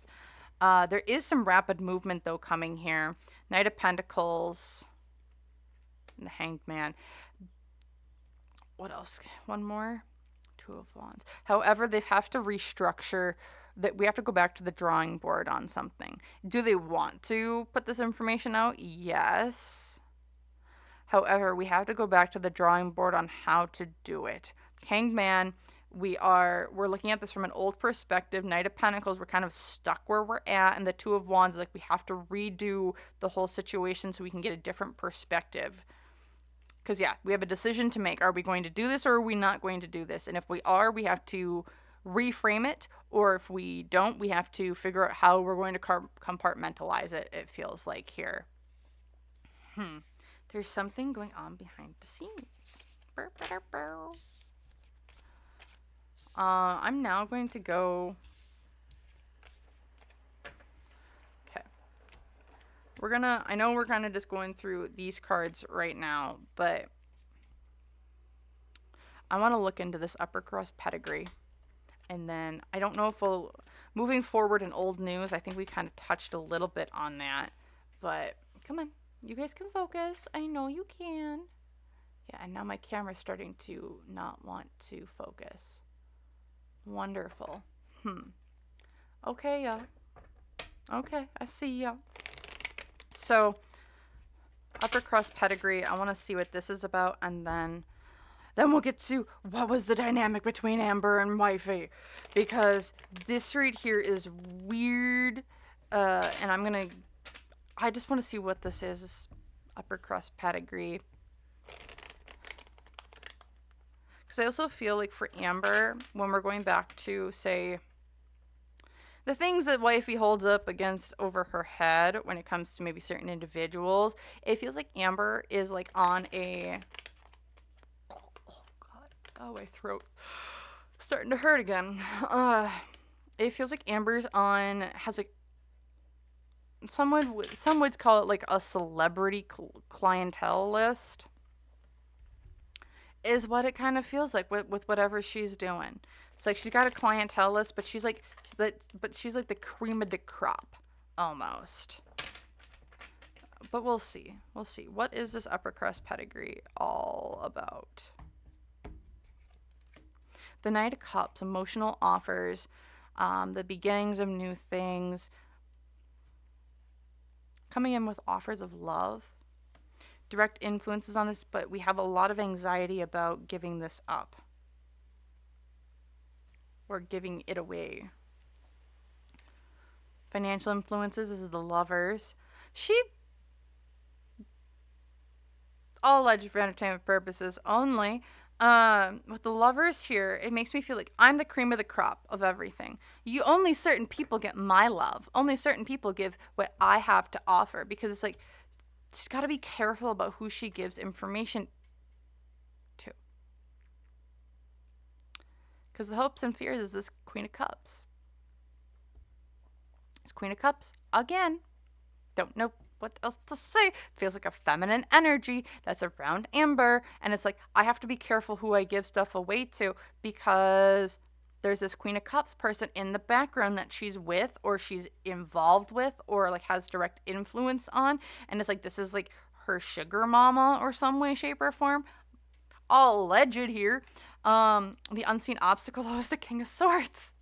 There is some rapid movement, though, coming here. Knight of Pentacles. And the Hanged Man. What else? One more? 2 of Wands. However, they have to restructure that. We have to go back to the drawing board on something. Do they want to put this information out? Yes. However, we have to go back to the drawing board on how to do it. Hanged Man, we're looking at this from an old perspective. Knight of Pentacles, we're kind of stuck where we're at, and the Two of Wands, like we have to redo the whole situation so we can get a different perspective. Because yeah, we have a decision to make. Are we going to do this or are we not going to do this? And if we are, we have to reframe it, or if we don't, we have to figure out how we're going to compartmentalize it, it feels like here. There's something going on behind the scenes. I'm now going to go... Okay. I know we're kind of just going through these cards right now, but I want to look into this upper crust pedigree. And then I don't know if moving forward in old news, I think we kind of touched a little bit on that, but come on, you guys can focus. I know you can. Yeah, and now my camera's starting to not want to focus. Wonderful. Okay, yeah. Okay, I see ya. So, upper crust pedigree, I want to see what this is about, and then we'll get to what was the dynamic between Amber and Wifey, because this right here is weird, and I just want to see what this is, upper crust pedigree. Because I also feel like for Amber, when we're going back to, say, the things that Wifey holds up against over her head when it comes to maybe certain individuals, it feels like Amber is like on a... Oh, my throat starting to hurt again. It feels like Amber's has like, some would call it like a celebrity clientele list, is what it kind of feels like with whatever she's doing. It's like she's got a clientele list, but she's like the cream of the crop almost. But we'll see. We'll see. What is this upper crust pedigree all about? The Knight of Cups, emotional offers, the beginnings of new things, coming in with offers of love, direct influences on this, but we have a lot of anxiety about giving this up or giving it away. Financial influences, this is the Lovers. All alleged for entertainment purposes only. With the Lovers here, it makes me feel like I'm the cream of the crop of everything. Only certain people get my love. Only certain people give what I have to offer, because it's like she's got to be careful about who she gives information to. Because the hopes and fears is this Queen of Cups. This Queen of Cups, again, don't know what else to say. Feels like a feminine energy that's around Amber, and it's like I have to be careful who I give stuff away to, because there's this Queen of Cups person in the background that she's with or she's involved with or like has direct influence on, and it's like this is like her sugar mama or some way, shape, or form. All alleged here. The unseen obstacle, though, is the King of Swords.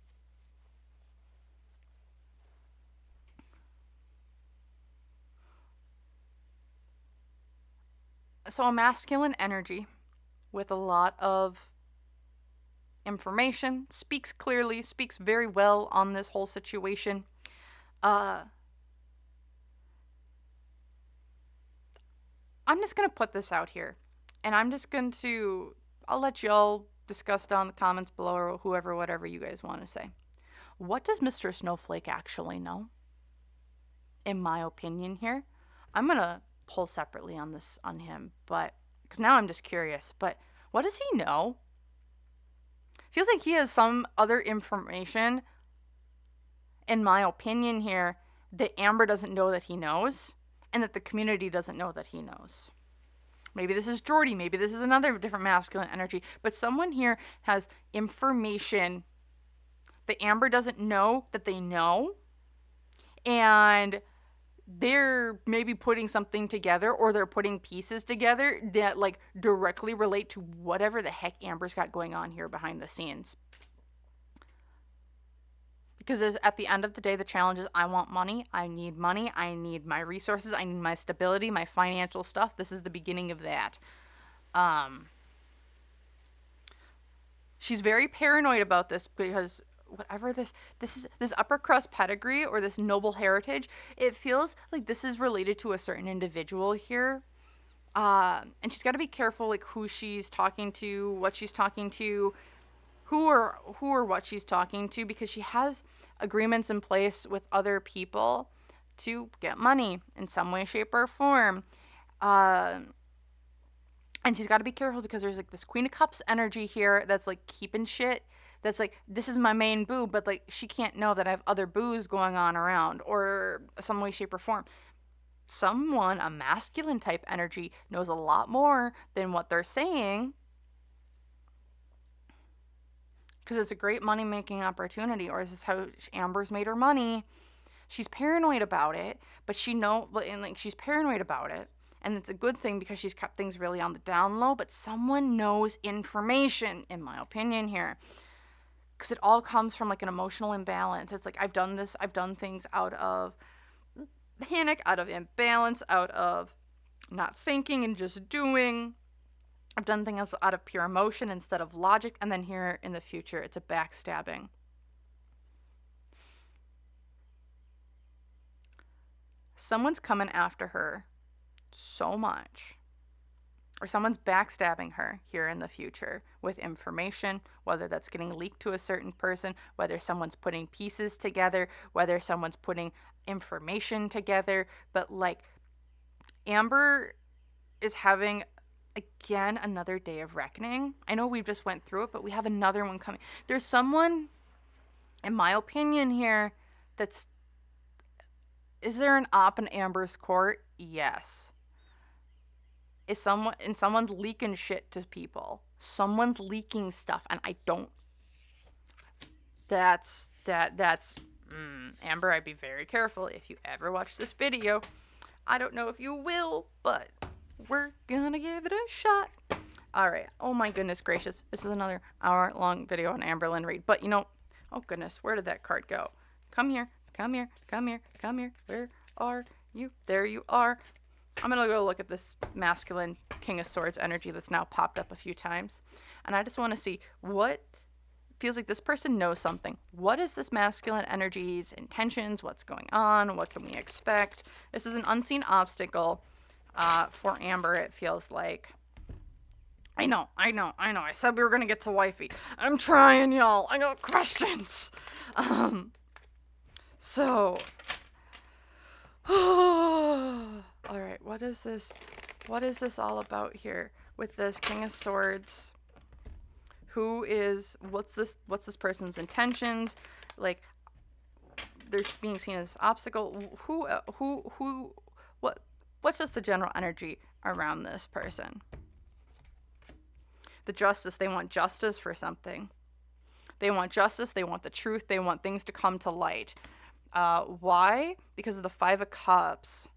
So a masculine energy with a lot of information, speaks clearly, speaks very well on this whole situation. I'm just going to put this out here, and I'll let y'all discuss down in the comments below, or whoever, whatever you guys want to say. What does Mr. Snowflake actually know? In my opinion here, I'm going to pull separately on him, but because now I'm just curious, but what does he know? Feels like he has some other information, in my opinion here, that Amber doesn't know that he knows, and that the community doesn't know that he knows. Maybe this is Jordy, maybe this is another different masculine energy, but someone here has information that Amber doesn't know that they know, and they're maybe putting something together, or they're putting pieces together that like directly relate to whatever the heck Amber's got going on here behind the scenes. Because at the end of the day, the challenge is I want money, I need my resources, I need my stability, my financial stuff. This is the beginning of that. She's very paranoid about this because whatever this upper crust pedigree or this noble heritage, it feels like this is related to a certain individual here. And she's got to be careful, like who she's talking to, what she's talking to, who or what she's talking to, because she has agreements in place with other people to get money in some way, shape, or form. Uh, and she's got to be careful because there's like this Queen of Cups energy here that's like keeping shit. That's like, this is my main boo, but like she can't know that I have other boos going on around or some way, shape, or form. Someone, a masculine type energy, knows a lot more than what they're saying because it's a great money making opportunity. Or is this how Amber's made her money? She's paranoid about it, but she's paranoid about it, and it's a good thing because she's kept things really on the down low. But someone knows information, in my opinion, here, because it all comes from like an emotional imbalance. It's like I've done things out of panic, out of imbalance, out of not thinking and just doing. I've done things out of pure emotion instead of logic, and then here in the future, it's a backstabbing. Someone's coming after her so much, or someone's backstabbing her here in the future with information, whether that's getting leaked to a certain person, whether someone's putting pieces together, whether someone's putting information together. But like, Amber is having again another day of reckoning. I know we just went through it, but we have another one coming. There's someone, in my opinion here, that's, is there an op in Amber's court? Yes. Is someone's leaking shit to people. Someone's leaking stuff, and I don't. That's Amber, I'd be very careful if you ever watch this video. I don't know if you will, but we're gonna give it a shot. All right. Oh my goodness gracious. This is another hour-long video on Amberlynn Reid. But oh goodness, where did that card go? Come here. Come here. Come here. Come here. Where are you? There you are. I'm going to go look at this masculine King of Swords energy that's now popped up a few times. And I just want to see what feels like this person knows something. What is this masculine energy's intentions? What's going on? What can we expect? This is an unseen obstacle for Amber, it feels like. I know. I said we were going to get to Wifey. I'm trying, y'all. I got questions. So, all right, what is this all about here with this King of Swords? What's this person's intentions? Like, they're being seen as obstacle. What's just the general energy around this person? The justice, they want justice for something. They want justice, they want the truth, they want things to come to light. Why? Because of the Five of Cups.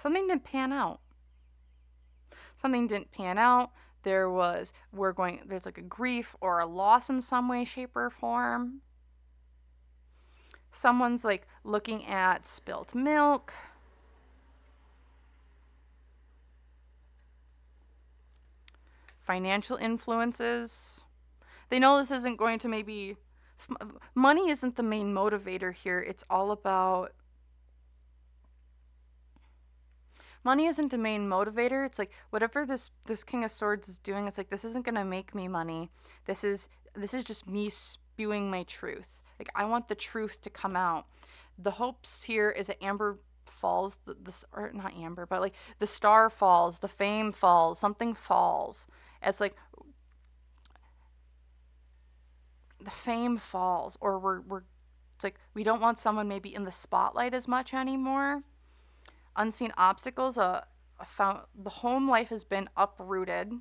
Something didn't pan out. There's like a grief or a loss in some way, shape, or form. Someone's like looking at spilt milk. Financial influences. They know this isn't going to maybe... Money isn't the main motivator here. It's all about... Money isn't the main motivator. It's like whatever this King of Swords is doing, it's like, this isn't going to make me money. This is just me spewing my truth. Like, I want the truth to come out. The hopes here is that Amber falls, or not Amber, but like the star falls, the fame falls, something falls. It's like the fame falls, or it's like we don't want someone maybe in the spotlight as much anymore. Unseen obstacles, the home life has been uprooted,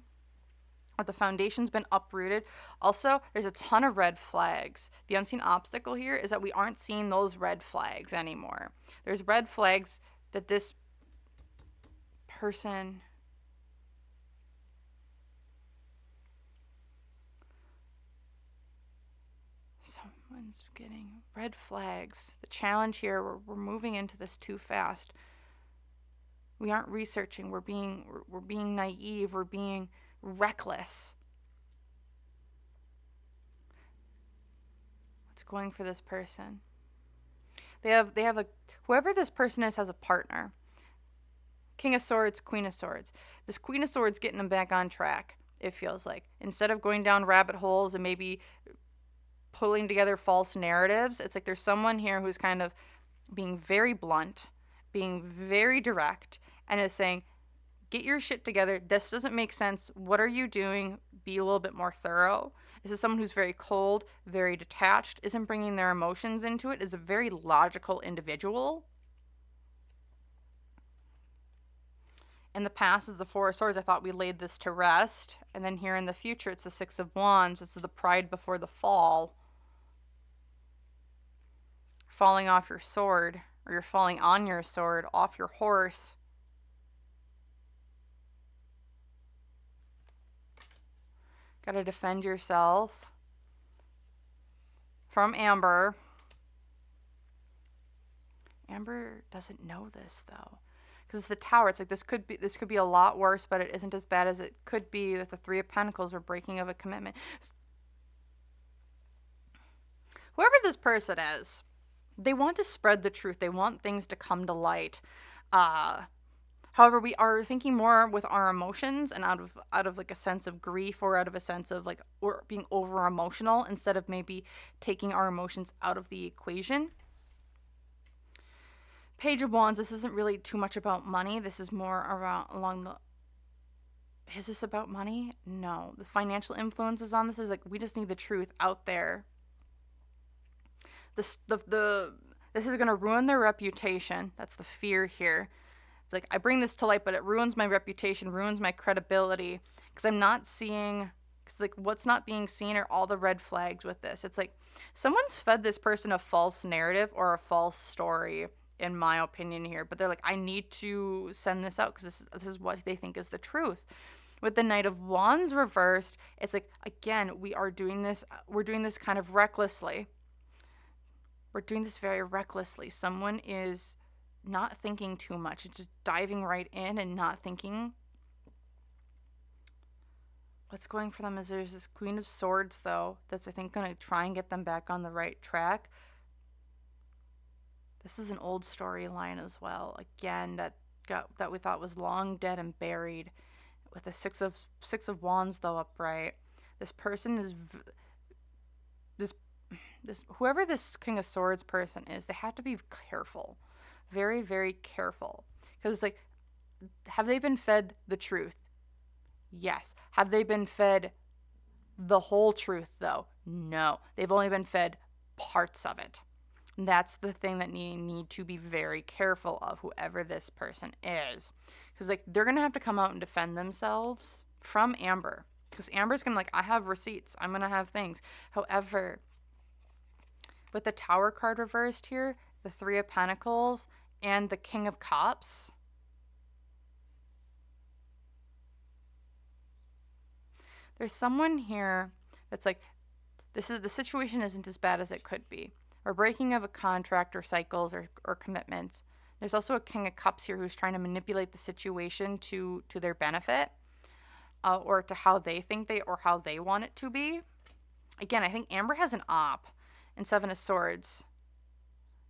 or the foundation's been uprooted. Also, there's a ton of red flags. The unseen obstacle here is that we aren't seeing those red flags anymore. There's red flags that this person... Someone's getting red flags. The challenge here, we're moving into this too fast. We aren't researching. We're being naive. We're being reckless. What's going for this person? They have a whoever this person is has a partner. King of Swords, Queen of Swords. This Queen of Swords getting them back on track, it feels like. Instead of going down rabbit holes and maybe pulling together false narratives, it's like there's someone here who's kind of being very blunt, being very direct, and is saying, get your shit together. This doesn't make sense. What are you doing? Be a little bit more thorough. This is someone who's very cold, very detached, isn't bringing their emotions into it, is a very logical individual. In the past is the Four of Swords. I thought we laid this to rest. And then here in the future, it's the Six of Wands. This is the pride before the fall. Falling off your sword, or you're falling on your sword, off your horse. Gotta defend yourself from Amber. Amber doesn't know this though, because the Tower. It's like this could be a lot worse, but it isn't as bad as it could be with the Three of Pentacles or breaking of a commitment. Whoever this person is, they want to spread the truth. They want things to come to light. However, we are thinking more with our emotions and out of like a sense of grief, or out of a sense of like or being over emotional, instead of maybe taking our emotions out of the equation. Page of Wands, this isn't really too much about money. This is more is this about money? No. The financial influences on this is like, we just need the truth out there. This is going to ruin their reputation. That's the fear here. It's like, I bring this to light, but it ruins my reputation, ruins my credibility, because I'm not seeing, because like what's not being seen are all the red flags with this. It's like someone's fed this person a false narrative or a false story, in my opinion here, but they're like, I need to send this out because this is what they think is the truth. With the Knight of Wands reversed, it's like, again, we're doing this kind of recklessly. We're doing this very recklessly. Someone is not thinking too much, it's just diving right in and not thinking. What's going for them is there's this Queen of Swords, though, that's, I think, going to try and get them back on the right track. This is an old storyline as well. Again, that we thought was long dead and buried. With the Six of Wands, though, upright. This person is this whoever this King of Swords person is, they have to be careful. Very, very careful. Because it's like, have they been fed the truth? Yes. Have they been fed the whole truth, though? No. They've only been fed parts of it. And that's the thing that you need to be very careful of, whoever this person is. Because like, they're going to have to come out and defend themselves from Amber. Because Amber's going to like, I have receipts. I'm going to have things. However, with the Tower card reversed here, the Three of Pentacles, and the King of Cups, there's someone here that's like, the situation isn't as bad as it could be. Or breaking of a contract or cycles or commitments. There's also a King of Cups here who's trying to manipulate the situation to their benefit, or to how they think or how they want it to be. Again, I think Amber has an op and Seven of Swords.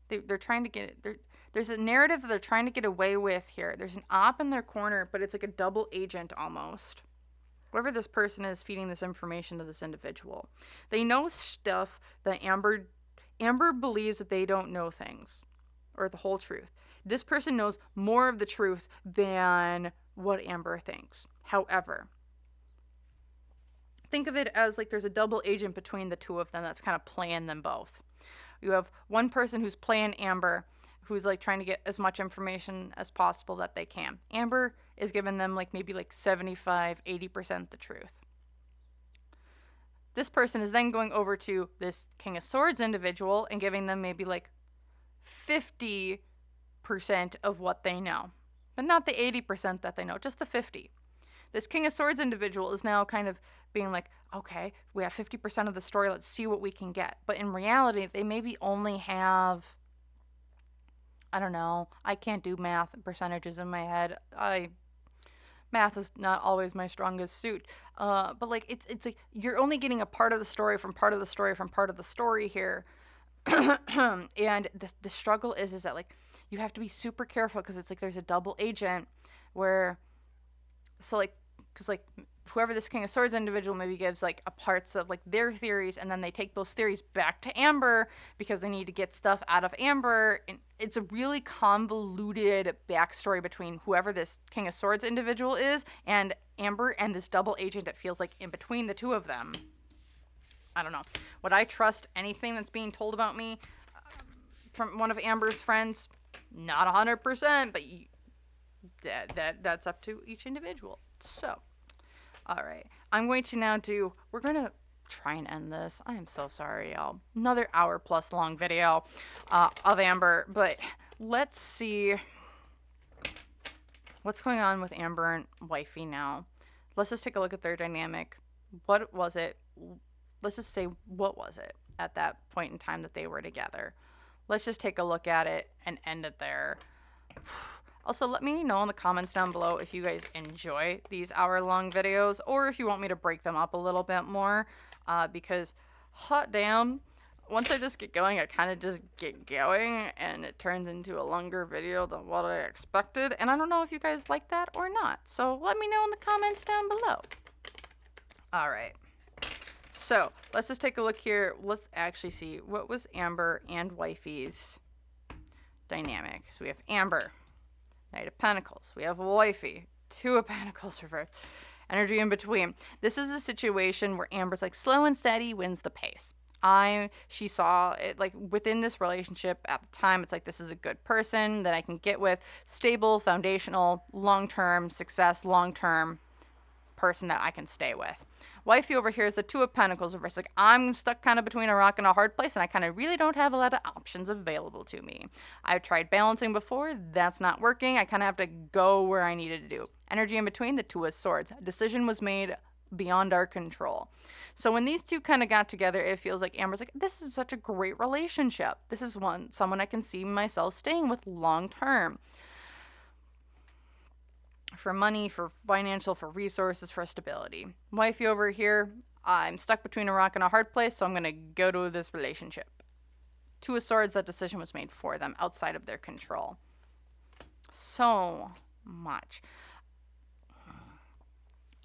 They're trying to get it. There's a narrative that they're trying to get away with here. There's an op in their corner, but it's like a double agent almost. Whoever this person is feeding this information to this individual. They know stuff that Amber believes that they don't know things, or the whole truth. This person knows more of the truth than what Amber thinks. However, think of it as like there's a double agent between the two of them that's kind of playing them both. You have one person who's playing Amber, who's like trying to get as much information as possible that they can. Amber is giving them like maybe like 75, 80% the truth. This person is then going over to this King of Swords individual and giving them maybe like 50% of what they know. But not the 80% that they know, just the 50. This King of Swords individual is now kind of being like, okay, we have 50% of the story, let's see what we can get. But in reality, they maybe only have, I don't know, I can't do math and percentages in my head. Math is not always my strongest suit. But like it's like you're only getting a part of the story from part of the story from part of the story here. And the struggle is that like you have to be super careful because it's like there's a double agent where so like because like whoever this King of Swords individual maybe gives like a parts of like their theories, and then they take those theories back to Amber because they need to get stuff out of Amber, and it's a really convoluted backstory between whoever this King of Swords individual is and Amber and this double agent that feels like in between the two of them. I don't know. Would I trust anything that's being told about me from one of Amber's friends? Not 100%, but that's up to each individual. So, all right. I'm going to now we're going to try and end this. I am so sorry, y'all. Another hour plus long video of Amber, but let's see what's going on with Amber and Wifey now. Let's just take a look at their dynamic. What was it? Let's just say, what was it at that point in time that they were together? Let's just take a look at it and end it there. Also, let me know in the comments down below if you guys enjoy these hour-long videos or if you want me to break them up a little bit more, because hot damn, once I just get going, I kind of just get going and it turns into a longer video than what I expected, and I don't know if you guys like that or not, so let me know in the comments down below. All right. So, let's just take a look here. Let's actually see what was Amber and Wifey's dynamic. So we have Amber, Knight of Pentacles. We have Wifey, Two of Pentacles reversed. Energy in between. This is a situation where Amber's like slow and steady wins the pace. She saw it like within this relationship at the time, it's like this is a good person that I can get with, stable, foundational, long-term success, long-term person that I can stay with. Wifey over here is the Two of Pentacles reversed. Like, I'm stuck kind of between a rock and a hard place, and I kind of really don't have a lot of options available to me. I've tried balancing before. That's not working. I kind of have to go where I needed to do. Energy in between, the Two of Swords. A decision was made beyond our control. So when these two kind of got together, it feels like Amber's like, this is such a great relationship. This is someone I can see myself staying with long term. For money, for financial, for resources, for stability. Wifey over here, I'm stuck between a rock and a hard place, so I'm going to go to this relationship. Two of Swords, that decision was made for them, outside of their control. So much.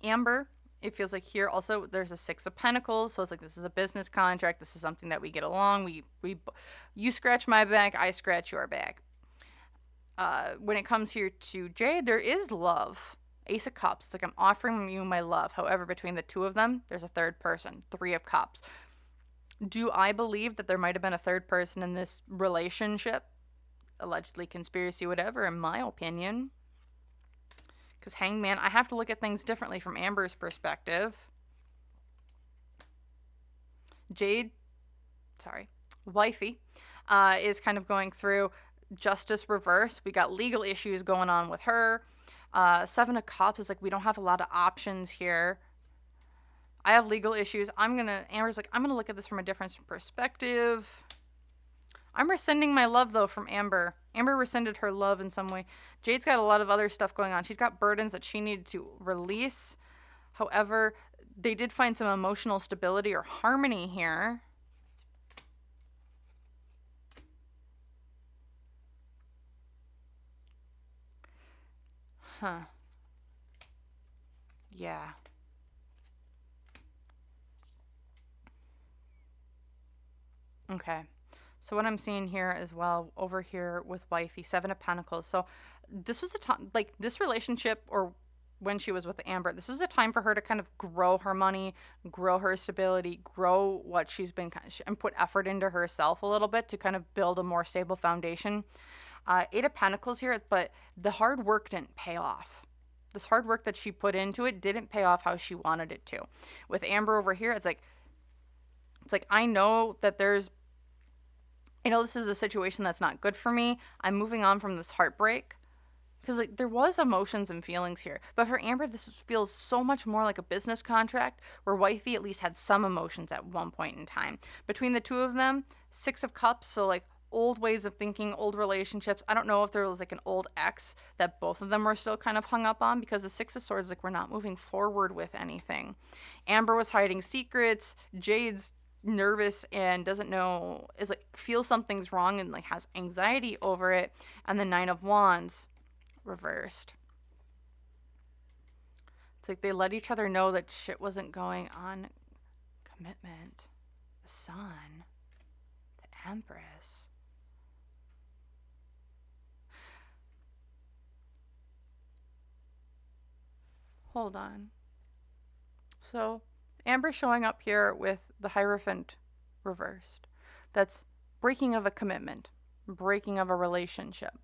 Amber, it feels like here also there's a Six of Pentacles, so it's like this is a business contract, this is something that we get along, you scratch my back, I scratch your back. When it comes here to Jade, there is love. Ace of Cups. It's like I'm offering you my love. However, between the two of them, there's a third person. Three of Cups. Do I believe that there might have been a third person in this relationship? Allegedly conspiracy, whatever, in my opinion. Because Hangman, I have to look at things differently from Amber's perspective. Wifey, is kind of going through Justice reverse. We got legal issues going on with her. Seven of Cups is like we don't have a lot of options here. I have legal issues. Amber's like, I'm gonna look at this from a different perspective. I'm rescinding my love though from Amber. Amber rescinded her love in some way. Jade's got a lot of other stuff going on. She's got burdens that she needed to release. However, they did find some emotional stability or harmony here. Huh. Yeah. Okay. So what I'm seeing here as well, over here with Wifey, Seven of Pentacles. So this was a time, like this relationship, or when she was with Amber, this was a time for her to kind of grow her money, grow her stability, grow what she's been, and put effort into herself a little bit to kind of build a more stable foundation. Eight of Pentacles here, but the hard work didn't pay off. This hard work that she put into it didn't pay off how she wanted it to. With Amber over here, it's like I know that this is a situation that's not good for me. I'm moving on from this heartbreak. Because like there was emotions and feelings here. But for Amber, this feels so much more like a business contract where Wifey at least had some emotions at one point in time. Between the two of them, Six of Cups, so like old ways of thinking, old relationships. I don't know if there was like an old ex that both of them were still kind of hung up on, because the Six of Swords, like we're not moving forward with anything. Amber was hiding secrets. Jade's nervous and doesn't know, is like, feels something's wrong and like has anxiety over it. And the Nine of Wands reversed. It's like they let each other know that shit wasn't going on. Commitment. The Sun. The Empress. Hold on. So, Amber showing up here with the Hierophant reversed. That's breaking of a commitment, breaking of a relationship,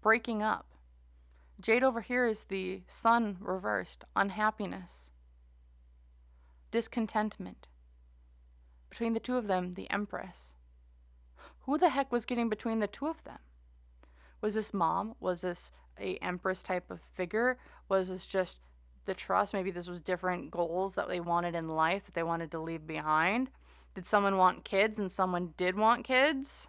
breaking up. Jade over here is the Sun reversed, unhappiness, discontentment. Between the two of them, the Empress. Who the heck was getting between the two of them? Was this mom? Was this a Empress type of figure? Was this just the trust? Maybe this was different goals that they wanted in life that they wanted to leave behind. Did someone want kids and someone did want kids?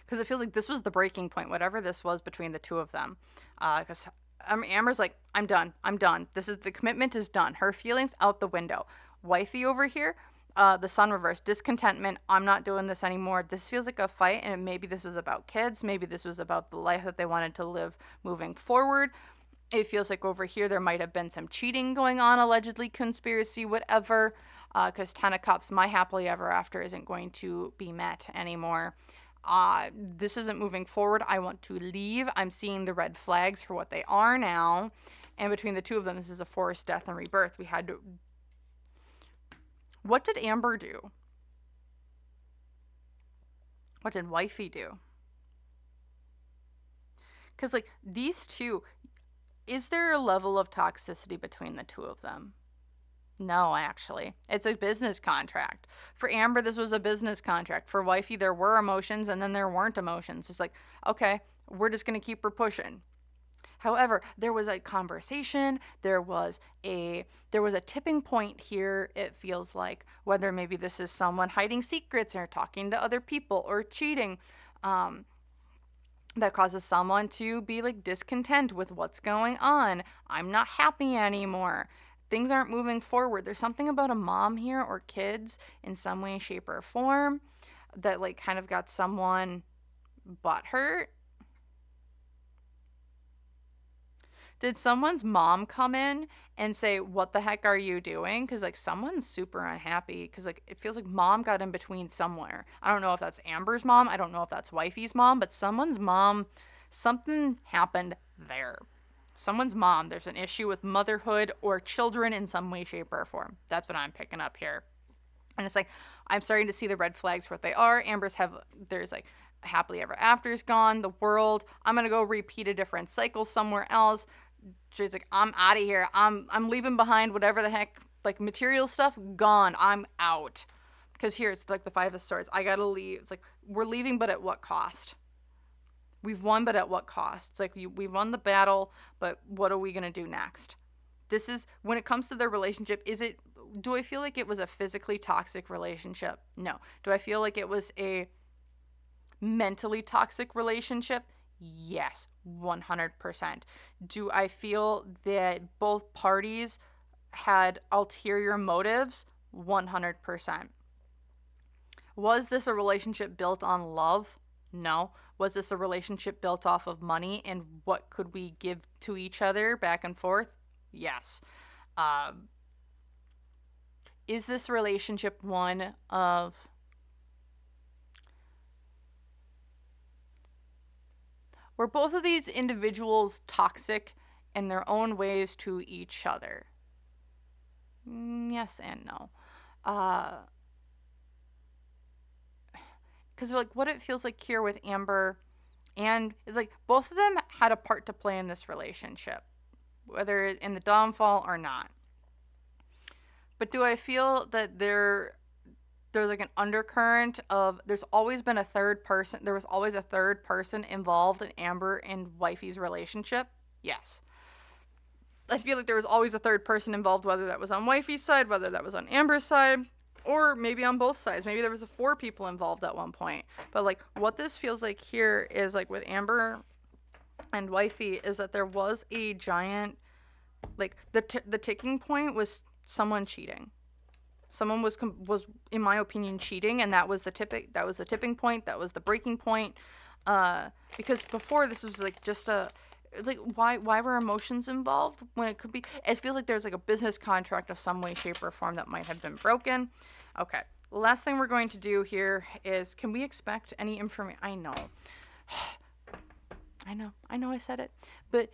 Because it feels like this was the breaking point, whatever this was between the two of them. Because Amber's like, I'm done. The commitment is done. Her feelings out the window. Wifey over here, the Sun reversed, discontentment. I'm not doing this anymore. This feels like a fight, and maybe this was about kids. Maybe this was about the life that they wanted to live moving forward. It feels like over here there might have been some cheating going on, allegedly, conspiracy, whatever. Because Ten of Cups, my happily ever after isn't going to be met anymore. This isn't moving forward. I want to leave. I'm seeing the red flags for what they are now. And between the two of them, this is a forced death and rebirth. We had to... What did Amber do? What did Wifey do? Because, like, these two... Is there a level of toxicity between the two of them? No, actually. It's a business contract. For Amber, this was a business contract. For Wifey, there were emotions and then there weren't emotions. It's like, okay, we're just going to keep her pushing. However, there was a conversation, there was a tipping point here, it feels like, whether maybe this is someone hiding secrets or talking to other people or cheating, that causes someone to be like discontent with what's going on. I'm not happy anymore. Things aren't moving forward. There's something about a mom here or kids in some way, shape, or form that like kind of got someone butthurt. Did someone's mom come in and say, what the heck are you doing? Because like someone's super unhappy because like it feels like mom got in between somewhere. I don't know if that's Amber's mom. I don't know if that's Wifey's mom, but someone's mom, something happened there. Someone's mom, there's an issue with motherhood or children in some way, shape, or form. That's what I'm picking up here. And it's like, I'm starting to see the red flags for what they are. There's like happily ever after's gone, the world. I'm going to go repeat a different cycle somewhere else. She's like, I'm out of here. I'm leaving behind whatever the heck, like material stuff, gone. I'm out. Because here it's like the Five of Swords. I got to leave. It's like, we're leaving, but at what cost? We've won, but at what cost? It's like we've won the battle, but what are we going to do next? This is, when it comes to their relationship, do I feel like it was a physically toxic relationship? No. Do I feel like it was a mentally toxic relationship? Yes, 100%. Do I feel that both parties had ulterior motives? 100%. Was this a relationship built on love? No. Was this a relationship built off of money and what could we give to each other back and forth? Yes. Is this relationship one of... Were both of these individuals toxic in their own ways to each other? Yes and no. Because like what it feels like here with Amber and is like both of them had a part to play in this relationship, whether in the downfall or not. But do I feel that there's like an undercurrent of there was always a third person involved in Amber and Wifey's relationship? Yes. I feel like there was always a third person involved, whether that was on Wifey's side, whether that was on Amber's side, or maybe on both sides. Maybe there was 4 people involved at one point. But like what this feels like here is like with Amber and Wifey is that there was a giant, like the ticking point was someone cheating. Someone was in my opinion cheating, and that was the tipping point, that was the breaking point. Because before this was like just a, like, why were emotions involved when it could be, it feels like there's like a business contract of some way, shape, or form that might have been broken. Okay, the last thing we're going to do here is, can we expect any information? I know I said it, but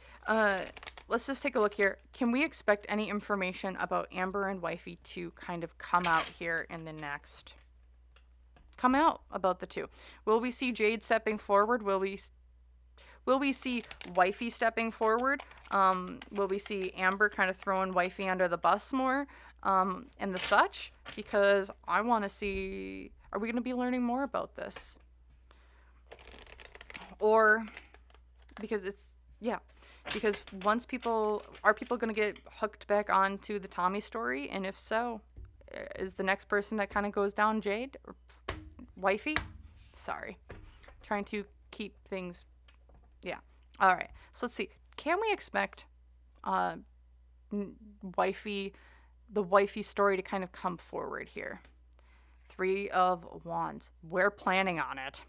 let's just take a look here. Can we expect any information about Amber and Wifey to kind of come out here in the next, come out about the two? Will we see Jade stepping forward? Will we see Wifey stepping forward? Will we see Amber kind of throwing Wifey under the bus more? And the such? Because I want to see, are we going to be learning more about this? Or, because it's, yeah. Because once are people going to get hooked back onto the Tommy story? And if so, is the next person that kind of goes down Jade? Or Wifey? Sorry. Trying to keep things, yeah. All right. So let's see. Can we expect Wifey, the Wifey story to kind of come forward here? Three of Wands. We're planning on it.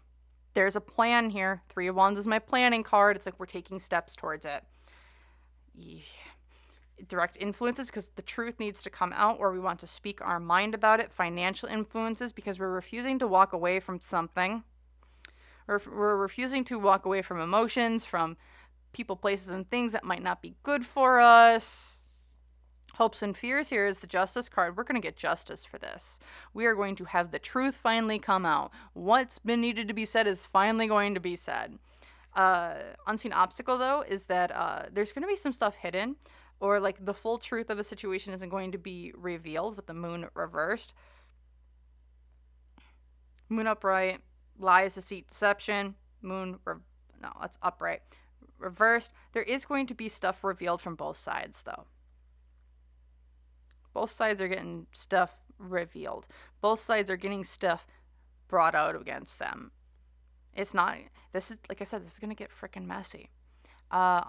There's a plan here. Three of Wands is my planning card. It's like we're taking steps towards it. Yeah. Direct influences, because the truth needs to come out, or we want to speak our mind about it. Financial influences, because we're refusing to walk away from something. We're refusing to walk away from emotions, from people, places, and things that might not be good for us. Hopes and fears here is the Justice card. We're going to get justice for this. We are going to have the truth finally come out. What's been needed to be said is finally going to be said. Unseen obstacle, though, is that there's going to be some stuff hidden, or like the full truth of a situation isn't going to be revealed with the moon reversed. Moon upright, lies, deceit, deception. No, that's upright. Reversed. There is going to be stuff revealed from both sides, though. Both sides are getting stuff revealed. Both sides are getting stuff brought out against them. It's not, this is, like I said, this is going to get freaking messy. The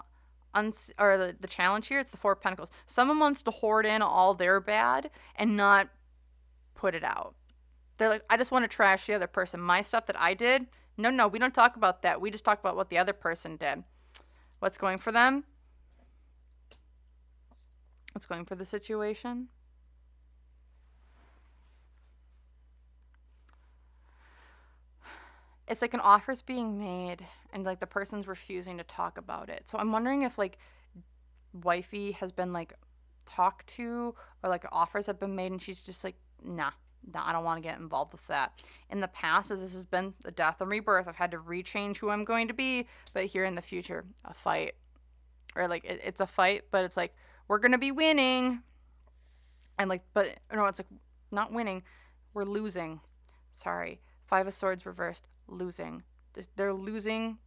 challenge here, it's the Four of Pentacles. Someone wants to hoard in all their bad and not put it out. They're like, I just want to trash the other person. My stuff that I did, no, we don't talk about that. We just talk about what the other person did. What's going for them? What's going for the situation? It's like an offer's being made and like the person's refusing to talk about it. So I'm wondering if like Wifey has been like talked to, or like offers have been made and she's just like, nah, I don't want to get involved with that. In the past, as this has been the death and rebirth, I've had to rechange who I'm going to be, but here in the future, a fight. Or like it's a fight, but it's like, we're going to be winning. And like, but no, it's like not winning, we're losing. Sorry. Five of Swords reversed. Losing. They're losing.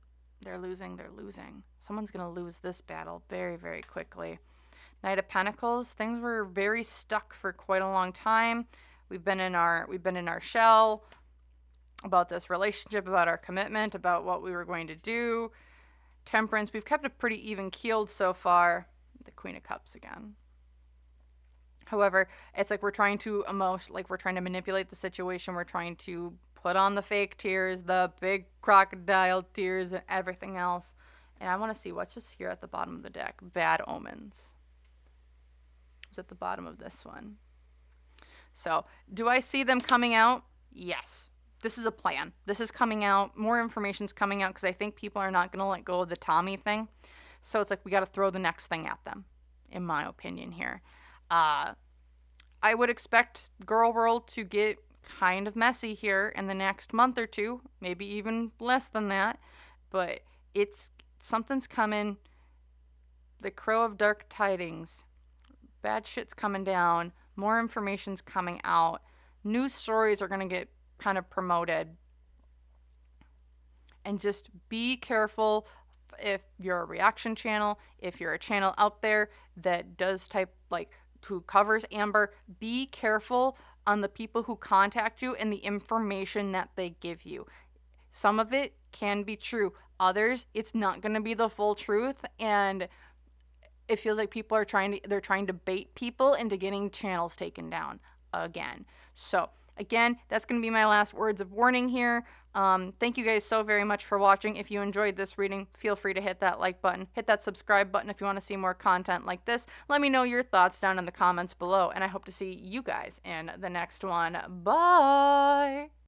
Someone's going to lose this battle very, very quickly. Knight of Pentacles. Things were very stuck for quite a long time. We've been in our shell about this relationship, about our commitment, about what we were going to do. Temperance. We've kept it pretty even keeled so far. The Queen of Cups again. However, it's like we're trying to manipulate the situation. We're trying to put on the fake tears, the big crocodile tears, and everything else. And I want to see what's just here at the bottom of the deck. Bad omens. It's at the bottom of this one. So, do I see them coming out? Yes. This is a plan. This is coming out. More information's coming out because I think people are not going to let go of the Tommy thing. So it's like we got to throw the next thing at them, in my opinion here. I would expect Girl World to get kind of messy here in the next month or two, maybe even less than that, but something's coming. The Crow of Dark Tidings. Bad shit's coming down. More information's coming out. News stories are going to get kind of promoted. And just be careful if you're a reaction channel, if you're a channel out there that does type like who covers Amber, be careful on the people who contact you and the information that they give you. Some of it can be true. Others, it's not going to be the full truth. And it feels like people are they're trying to bait people into getting channels taken down again. So again, that's going to be my last words of warning here. Thank you guys so very much for watching. If you enjoyed this reading, feel free to hit that like button, hit that subscribe button if you want to see more content like this. Let me know your thoughts down in the comments below, and I hope to see you guys in the next one. Bye!